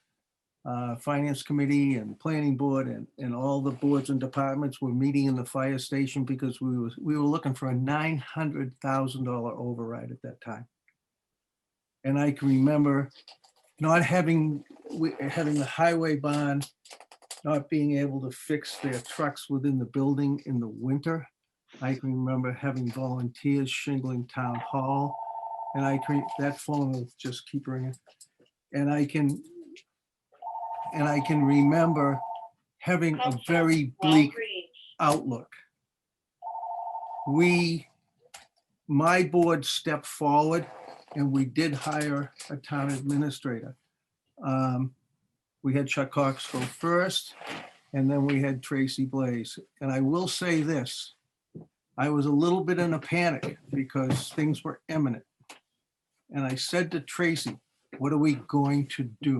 finance committee and planning board and all the boards and departments were meeting in the fire station because we were looking for a $900,000 override at that time. And I can remember not having the highway bond, not being able to fix their trucks within the building in the winter. I can remember having volunteers shingling town hall, and that phone will just keep ringing. And I can remember having a very bleak outlook. My board stepped forward and we did hire a town administrator. We had Chuck Cox go first, and then we had Tracy Blaze. And I will say this, I was a little bit in a panic because things were imminent. And I said to Tracy, what are we going to do?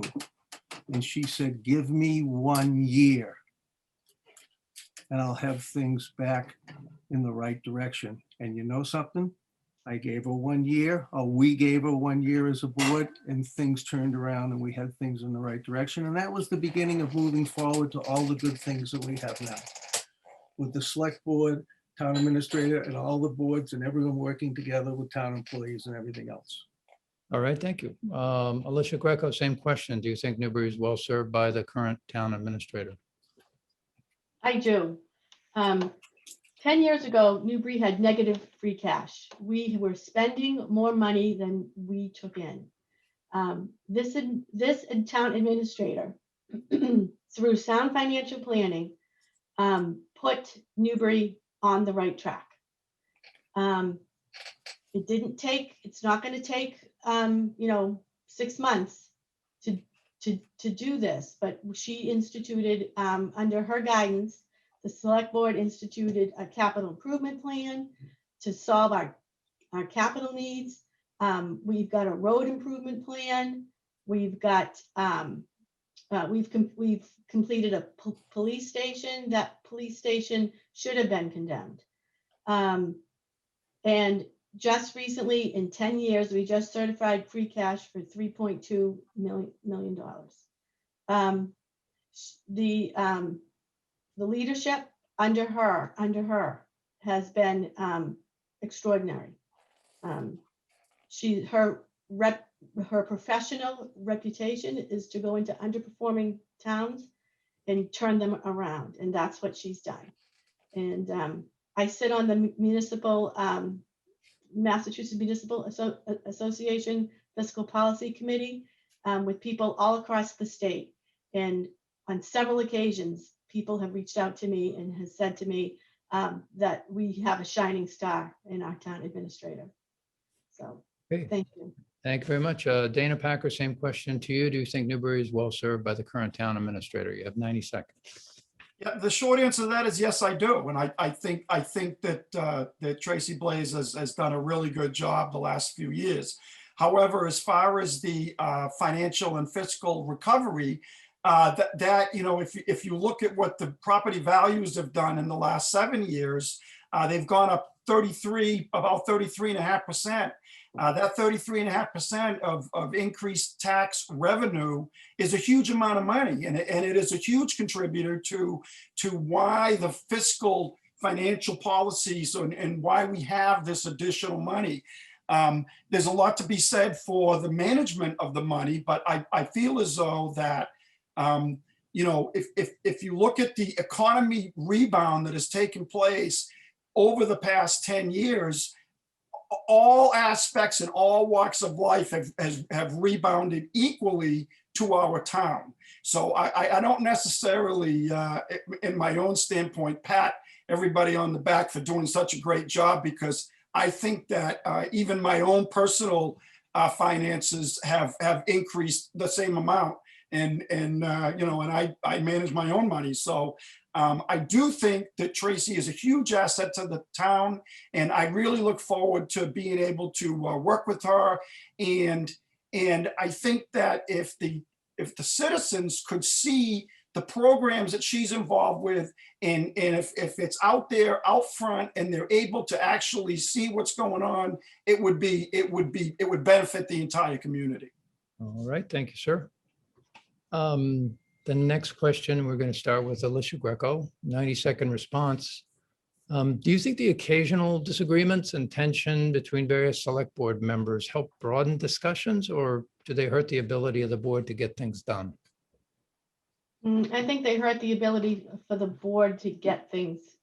And she said, give me 1 year and I'll have things back in the right direction. And you know something? I gave her 1 year, or we gave her 1 year as a board, and things turned around and we had things in the right direction. And that was the beginning of moving forward to all the good things that we have now. With the select board, town administrator, and all the boards and everyone working together with town employees and everything else. All right, thank you. Alicia Greco, same question. Do you think Newbury is well served by the current town administrator? I do. 10 years ago, Newbury had negative free cash. We were spending more money than we took in. This town administrator, through sound financial planning, put Newbury on the right track. It's not going to take 6 months to do this, but she instituted, under her guidance, the select board instituted a capital improvement plan to solve our capital needs. We've got a road improvement plan. We've got we've completed a police station. That police station should have been condemned. And just recently, in 10 years, we just certified free cash for $3.2 million. The leadership under her has been extraordinary. Her professional reputation is to go into underperforming towns and turn them around, and that's what she's done. And I sit on the Massachusetts Municipal Association Fiscal Policy Committee with people all across the state, and on several occasions, people have reached out to me and has said to me that we have a shining star in our town administrator. So, Okay. thank you. Thank you very much. Dana Packer, same question to you. Do you think Newbury is well served by the current town administrator? You have 90 seconds. Yeah, the short answer to that is yes, I do. And I think that Tracy Blaze has done a really good job the last few years. However, as far as the financial and fiscal recovery, if you look at what the property values have done in the last 7 years, they've gone up about 33.5%. That 33.5% of increased tax revenue is a huge amount of money, and it is a huge contributor to why the fiscal financial policies and why we have this additional money. There's a lot to be said for the management of the money, but I feel as though that if you look at the economy rebound that has taken place over the past 10 years, all aspects and all walks of life have rebounded equally to our town. So I don't necessarily, in my own standpoint, pat everybody on the back for doing such a great job, because I think that even my own personal finances have increased the same amount, and I manage my own money. So I do think that Tracy is a huge asset to the town, and I really look forward to being able to work with her. And I think that if the citizens could see the programs that she's involved with, and if it's out there out front and they're able to actually see what's going on, it would benefit the entire community. All right, thank you, sir. The next question, we're going to start with Alicia Greco, 90-second response. Do you think the occasional disagreements and tension between various select board members help broaden discussions, or do they hurt the ability of the board to get things done? I think they hurt the ability for the board to get things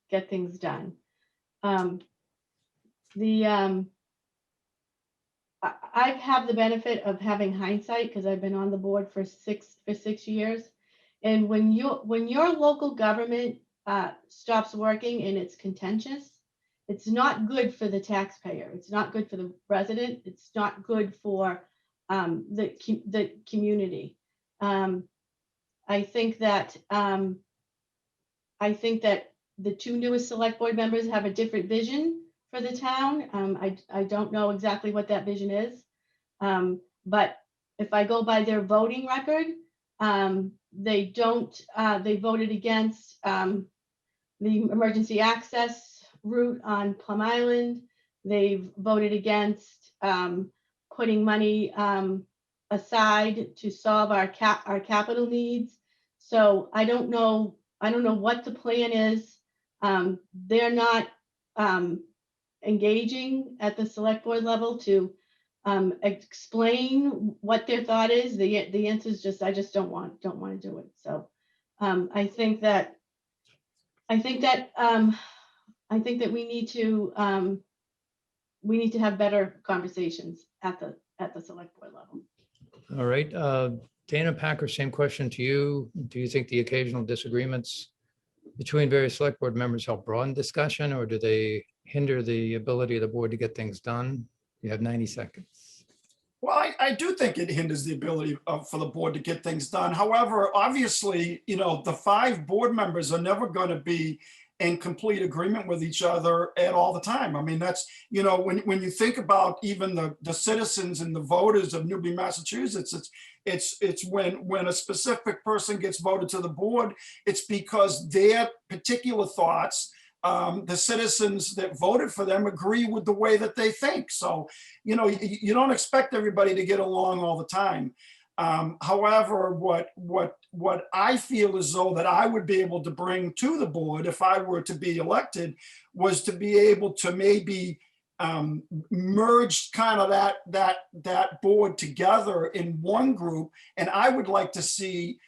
done. I have the benefit of having hindsight because I've been on the board for six years. And when your local government stops working and it's contentious, it's not good for the taxpayer. It's not good for the resident. It's not good for the community. I think that the two newest select board members have a different vision for the town. I don't know exactly what that vision is, but if I go by their voting record, they voted against the emergency access route on Plum Island. They've voted against putting money aside to solve our capital needs. So I don't know what the plan is. They're not engaging at the select board level to explain what their thought is. The answer is just, I just don't want to do it. So I think that we need to have better conversations at the select board level. All right, Dana Packer, same question to you. Do you think the occasional disagreements between various select board members help broaden discussion, or do they hinder the ability of the board to get things done? You have 90 seconds. Well, I do think it hinders the ability for the board to get things done. However, obviously, the 5 board members are never going to be in complete agreement with each other at all the time. I mean, that's, when you think about even the citizens and the voters of Newbury, Massachusetts, it's when a specific person gets voted to the board, it's because their particular thoughts, the citizens that voted for them agree with the way that they think. So, you don't expect everybody to get along all the time. However, what I feel as though that I would be able to bring to the board if I were to be elected was to be able to maybe merge kind of that board together in one group. And I would like to see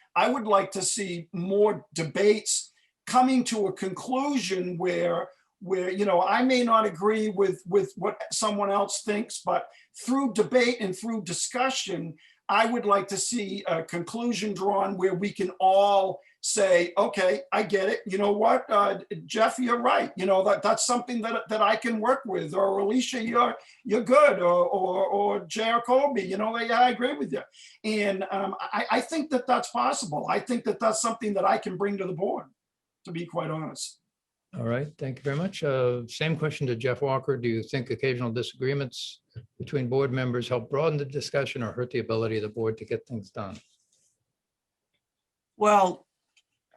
more debates coming to a conclusion where I may not agree with what someone else thinks, but through debate and through discussion, I would like to see a conclusion drawn where we can all say, okay, I get it. You know what, Jeff, you're right. You know, that's something that I can work with, or Alicia, you're good, or Jacoby, you know, yeah, I agree with you. And I think that that's possible. I think that that's something that I can bring to the board, to be quite honest. All right, thank you very much. Same question to Jeff Walker. Do you think occasional disagreements between board members help broaden the discussion or hurt the ability of the board to get things done? Well,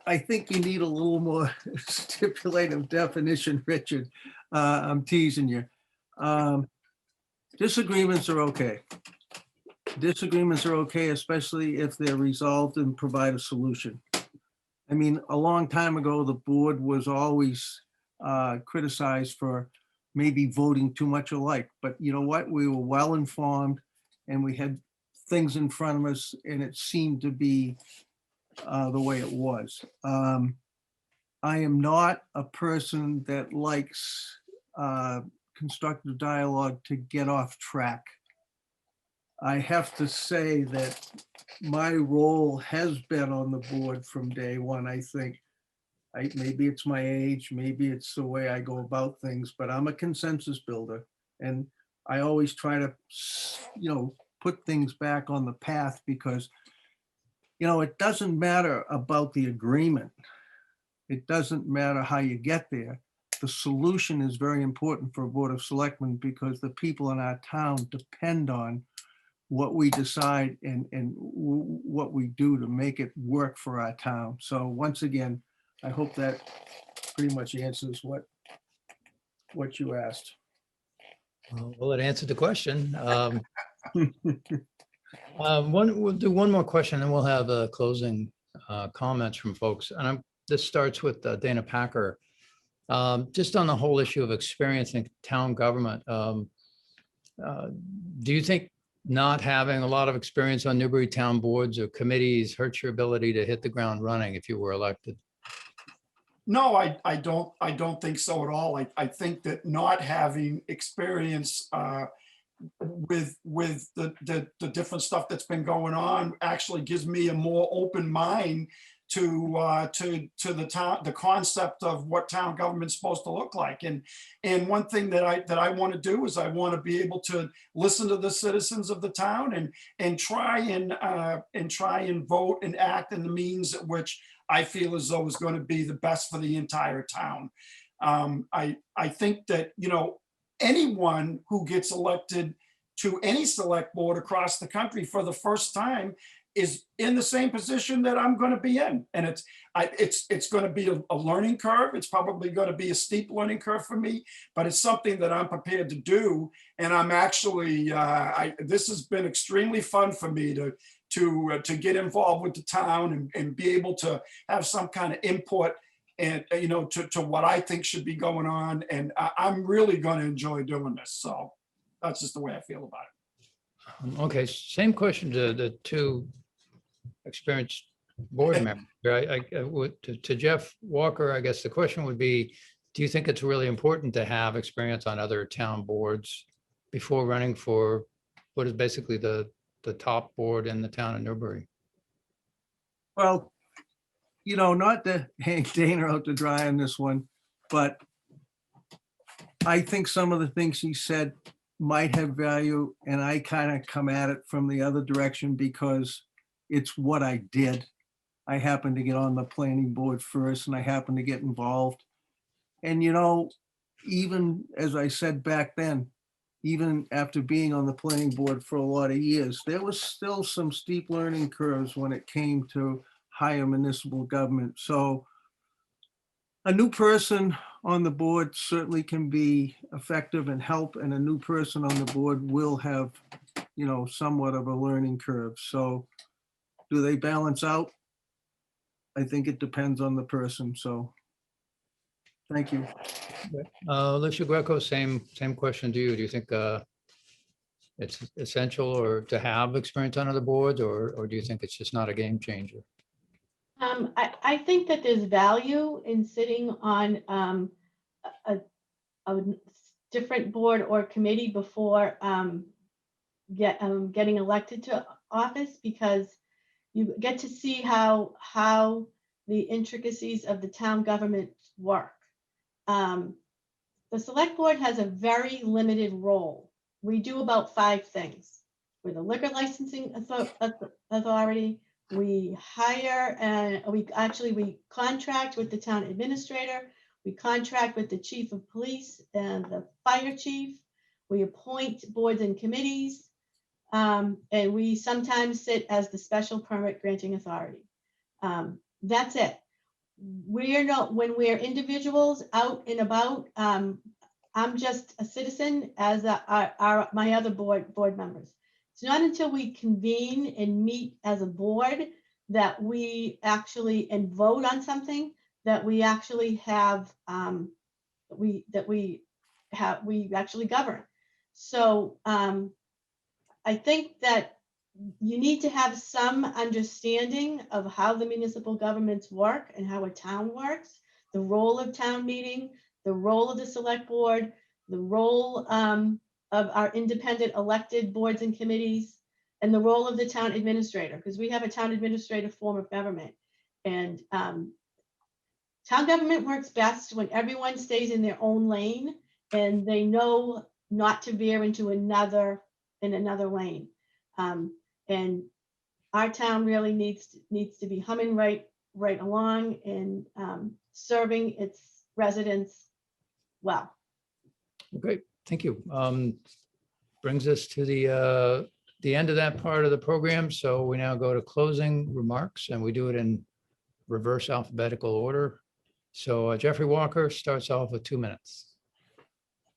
I think you need a little more stipulative definition, Richard. I'm teasing you. Disagreements are okay. Disagreements are okay, especially if they're resolved and provide a solution. I mean, a long time ago, the board was always criticized for maybe voting too much alike. But you know what? We were well informed and we had things in front of us, and it seemed to be the way it was. I am not a person that likes constructive dialogue to get off track. I have to say that my role has been on the board from day one. I think maybe it's my age, maybe it's the way I go about things, but I'm a consensus builder. And I always try to, you know, put things back on the path, because, you know, it doesn't matter about the agreement. It doesn't matter how you get there. The solution is very important for a board of selectmen, because the people in our town depend on what we decide and what we do to make it work for our town. So once again, I hope that pretty much answers what you asked. Well, it answered the question. We'll do one more question and we'll have closing comments from folks. And this starts with Dana Packer. Just on the whole issue of experience in town government, do you think not having a lot of experience on Newbury town boards or committees hurts your ability to hit the ground running if you were elected? No, I don't think so at all. I think that not having experience with the different stuff that's been going on actually gives me a more open mind to the concept of what town government's supposed to look like. And one thing that I want to do is I want to be able to listen to the citizens of the town and try and vote and act in the means at which I feel as though is going to be the best for the entire town. I think that, you know, anyone who gets elected to any select board across the country for the first time is in the same position that I'm going to be in. And it's going to be a learning curve. It's probably going to be a steep learning curve for me, but it's something that I'm prepared to do. And I'm actually, this has been extremely fun for me to get involved with the town and be able to have some kind of input and, you know, to what I think should be going on. And I'm really going to enjoy doing this. So that's just the way I feel about it. Okay, same question to the two experienced board members. To Jeff Walker, I guess the question would be, do you think it's really important to have experience on other town boards before running for what is basically the top board in the town of Newbury? Well, you know, not to hang Dana out to dry on this one, but I think some of the things he said might have value, and I kind of come at it from the other direction because it's what I did. I happened to get on the planning board first, and I happened to get involved. And, you know, even as I said back then, even after being on the planning board for a lot of years, there was still some steep learning curves when it came to higher municipal government. So a new person on the board certainly can be effective and help, and a new person on the board will have, you know, somewhat of a learning curve. So do they balance out? I think it depends on the person. So thank you. Alicia Greco, same question to you. Do you think it's essential or to have experience on other boards, or do you think it's just not a game changer? I think that there's value in sitting on a different board or committee before getting elected to office, because you get to see how the intricacies of the town government work. The select board has a very limited role. We do about 5 things. We're the liquor licensing authority. We hire and we contract with the town administrator. We contract with the chief of police and the fire chief. We appoint boards and committees. And we sometimes sit as the special permit granting authority. That's it. When we're individuals out and about, I'm just a citizen as my other board members. It's not until we convene and meet as a board that we actually and vote on something that we actually have we actually govern. So I think that you need to have some understanding of how the municipal governments work and how a town works, the role of town meeting, the role of the select board, the role of our independent elected boards and committees, and the role of the town administrator, because we have a town administrative form of government. And town government works best when everyone stays in their own lane and they know not to veer into another lane. And our town really needs to be humming right along and serving its residents well. Great, thank you. Brings us to the end of that part of the program. So we now go to closing remarks, and we do it in reverse alphabetical order. So Jeffrey Walker starts off with 2 minutes.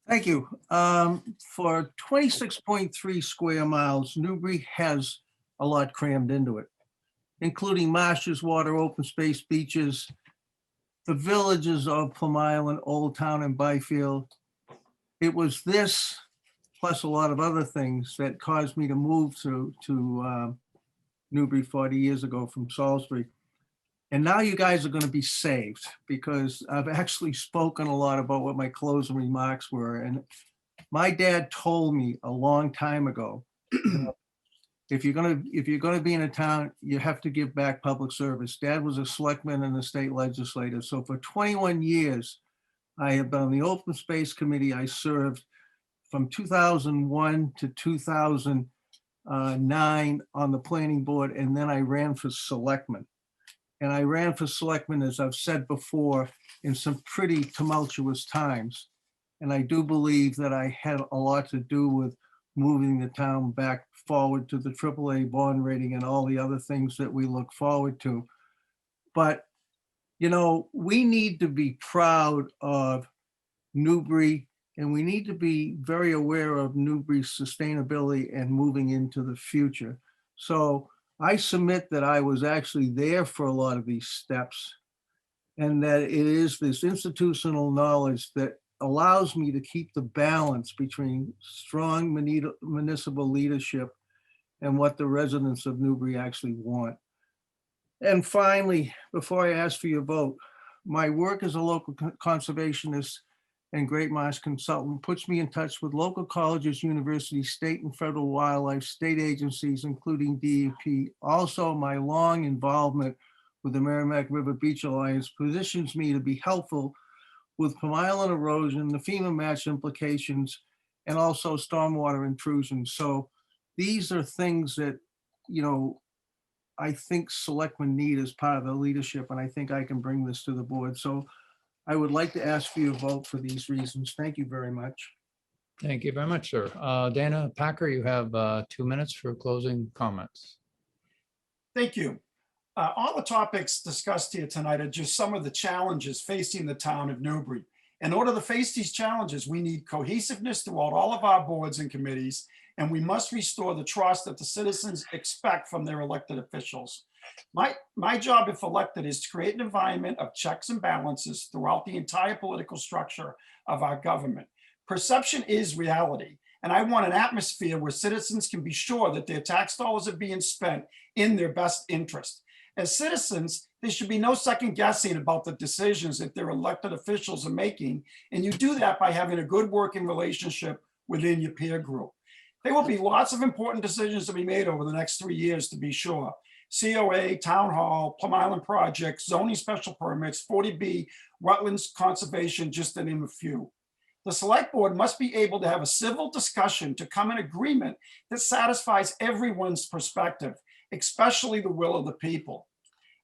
Thank you. For 26.3 square miles, Newbury has a lot crammed into it, including marshes, water, open space, beaches, the villages of Plum Island, Old Town, and Byfield. It was this, plus a lot of other things, that caused me to move to Newbury 40 years ago from Salisbury. And now you guys are going to be saved, because I've actually spoken a lot about what my closing remarks were. And my dad told me a long time ago, if you're going to be in a town, you have to give back public service. Dad was a selectman and a state legislator. So for 21 years, I have been on the Open Space Committee. I served from 2001 to 2009 on the planning board, and then I ran for selectman. And I ran for selectman, as I've said before, in some pretty tumultuous times. And I do believe that I had a lot to do with moving the town back forward to the AAA bond rating and all the other things that we look forward to. But, you know, we need to be proud of Newbury, and we need to be very aware of Newbury's sustainability and moving into the future. So I submit that I was actually there for a lot of these steps, and that it is this institutional knowledge that allows me to keep the balance between strong municipal leadership and what the residents of Newbury actually want. And finally, before I ask for your vote, my work as a local conservationist and Great Marsh consultant puts me in touch with local colleges, universities, state and federal wildlife, state agencies, including DEP. Also, my long involvement with the Merrimack River Beach Alliance positions me to be helpful with Plum Island erosion, the FEMA match implications, and also stormwater intrusion. So these are things that, you know, I think selectmen need as part of the leadership, and I think I can bring this to the board. So I would like to ask for your vote for these reasons. Thank you very much. Thank you very much, sir. Dana Packer, you have 2 minutes for closing comments. Thank you. All the topics discussed here tonight are just some of the challenges facing the town of Newbury. In order to face these challenges, we need cohesiveness throughout all of our boards and committees, and we must restore the trust that the citizens expect from their elected officials. My job, if elected, is to create an environment of checks and balances throughout the entire political structure of our government. Perception is reality, and I want an atmosphere where citizens can be sure that their tax dollars are being spent in their best interest. As citizens, there should be no second guessing about the decisions that their elected officials are making, and you do that by having a good working relationship within your peer group. There will be lots of important decisions to be made over the next 3 years, to be sure. COA, Town Hall, Plum Island Project, zoning special permits, 40B, wetlands conservation, just to name a few. The select board must be able to have a civil discussion to come in agreement that satisfies everyone's perspective, especially the will of the people.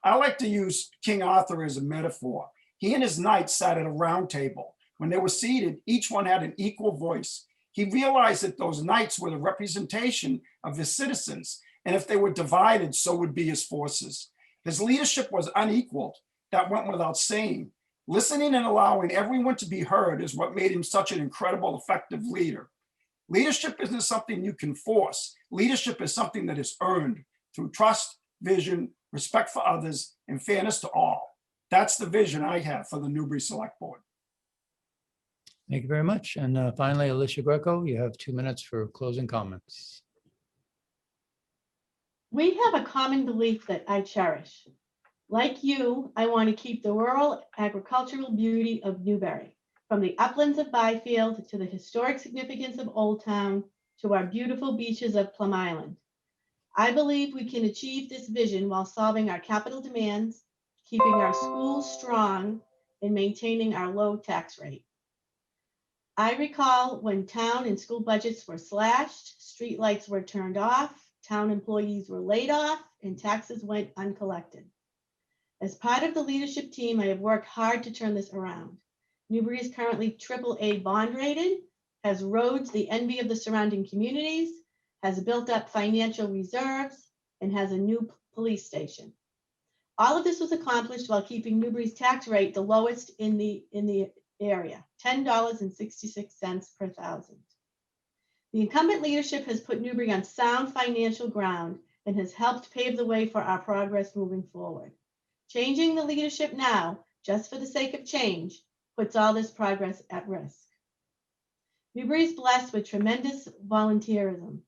I like to use King Arthur as a metaphor. He and his knights sat at a round table. When they were seated, each one had an equal voice. He realized that those knights were the representation of his citizens, and if they were divided, so would be his forces. His leadership was unequaled. That went without saying. Listening and allowing everyone to be heard is what made him such an incredible, effective leader. Leadership isn't something you can force. Leadership is something that is earned through trust, vision, respect for others, and fairness to all. That's the vision I have for the Newbury Select Board. Thank you very much. And finally, Alicia Greco, you have 2 minutes for closing comments. We have a common belief that I cherish. Like you, I want to keep the rural agricultural beauty of Newbury, from the uplands of Byfield to the historic significance of Old Town to our beautiful beaches of Plum Island. I believe we can achieve this vision while solving our capital demands, keeping our schools strong, and maintaining our low tax rate. I recall when town and school budgets were slashed, streetlights were turned off, town employees were laid off, and taxes went uncollected. As part of the leadership team, I have worked hard to turn this around. Newbury is currently AAA bond rated, has roads the envy of the surrounding communities, has built up financial reserves, and has a new police station. All of this was accomplished while keeping Newbury's tax rate the lowest in the area, $10.66 per thousand. The incumbent leadership has put Newbury on sound financial ground and has helped pave the way for our progress moving forward. Changing the leadership now, just for the sake of change, puts all this progress at risk. Newbury is blessed with tremendous volunteerism,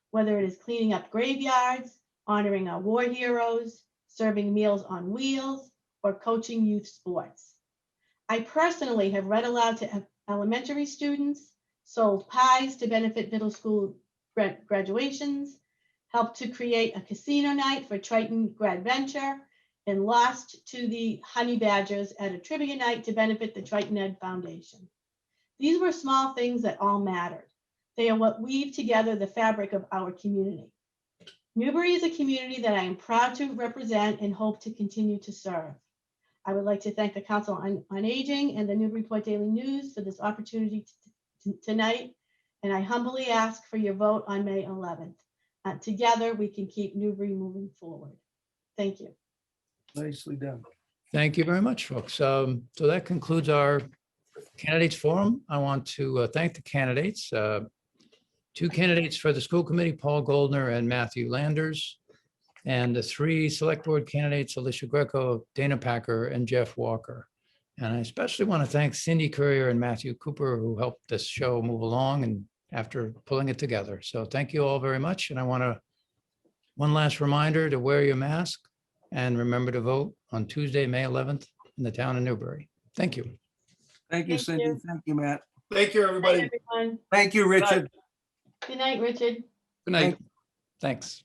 whether it is cleaning up graveyards, honoring our war heroes, serving meals on wheels, or coaching youth sports. I personally have read aloud to elementary students, sold pies to benefit middle school graduations, helped to create a casino night for Triton Grad Venture, and lost to the Honey Badgers at a trivia night to benefit the Triton Ed Foundation. These were small things that all mattered. They are what weave together the fabric of our community. Newbury is a community that I am proud to represent and hope to continue to serve. I would like to thank the Council on Aging and the Newburyport Daily News for this opportunity tonight, and I humbly ask for your vote on May 11th. Together, we can keep Newbury moving forward. Thank you. Nicely done. Thank you very much, folks. So that concludes our candidates forum. I want to thank the candidates. 2 candidates for the school committee, Paul Goldner and Matthew Landers, and the 3 select board candidates, Alicia Greco, Dana Packer, and Jeff Walker. And I especially want to thank Cindy Courier and Matthew Cooper, who helped this show move along and after pulling it together. So thank you all very much. And I want to, one last reminder to wear your mask and remember to vote on Tuesday, May 11th in the town of Newbury. Thank you. Thank you, Thank Cindy. you. Thank you, Matt. Thank you, Good night, everybody. everyone. Thank you, Richard. Good night, Richard. Good night. Thanks.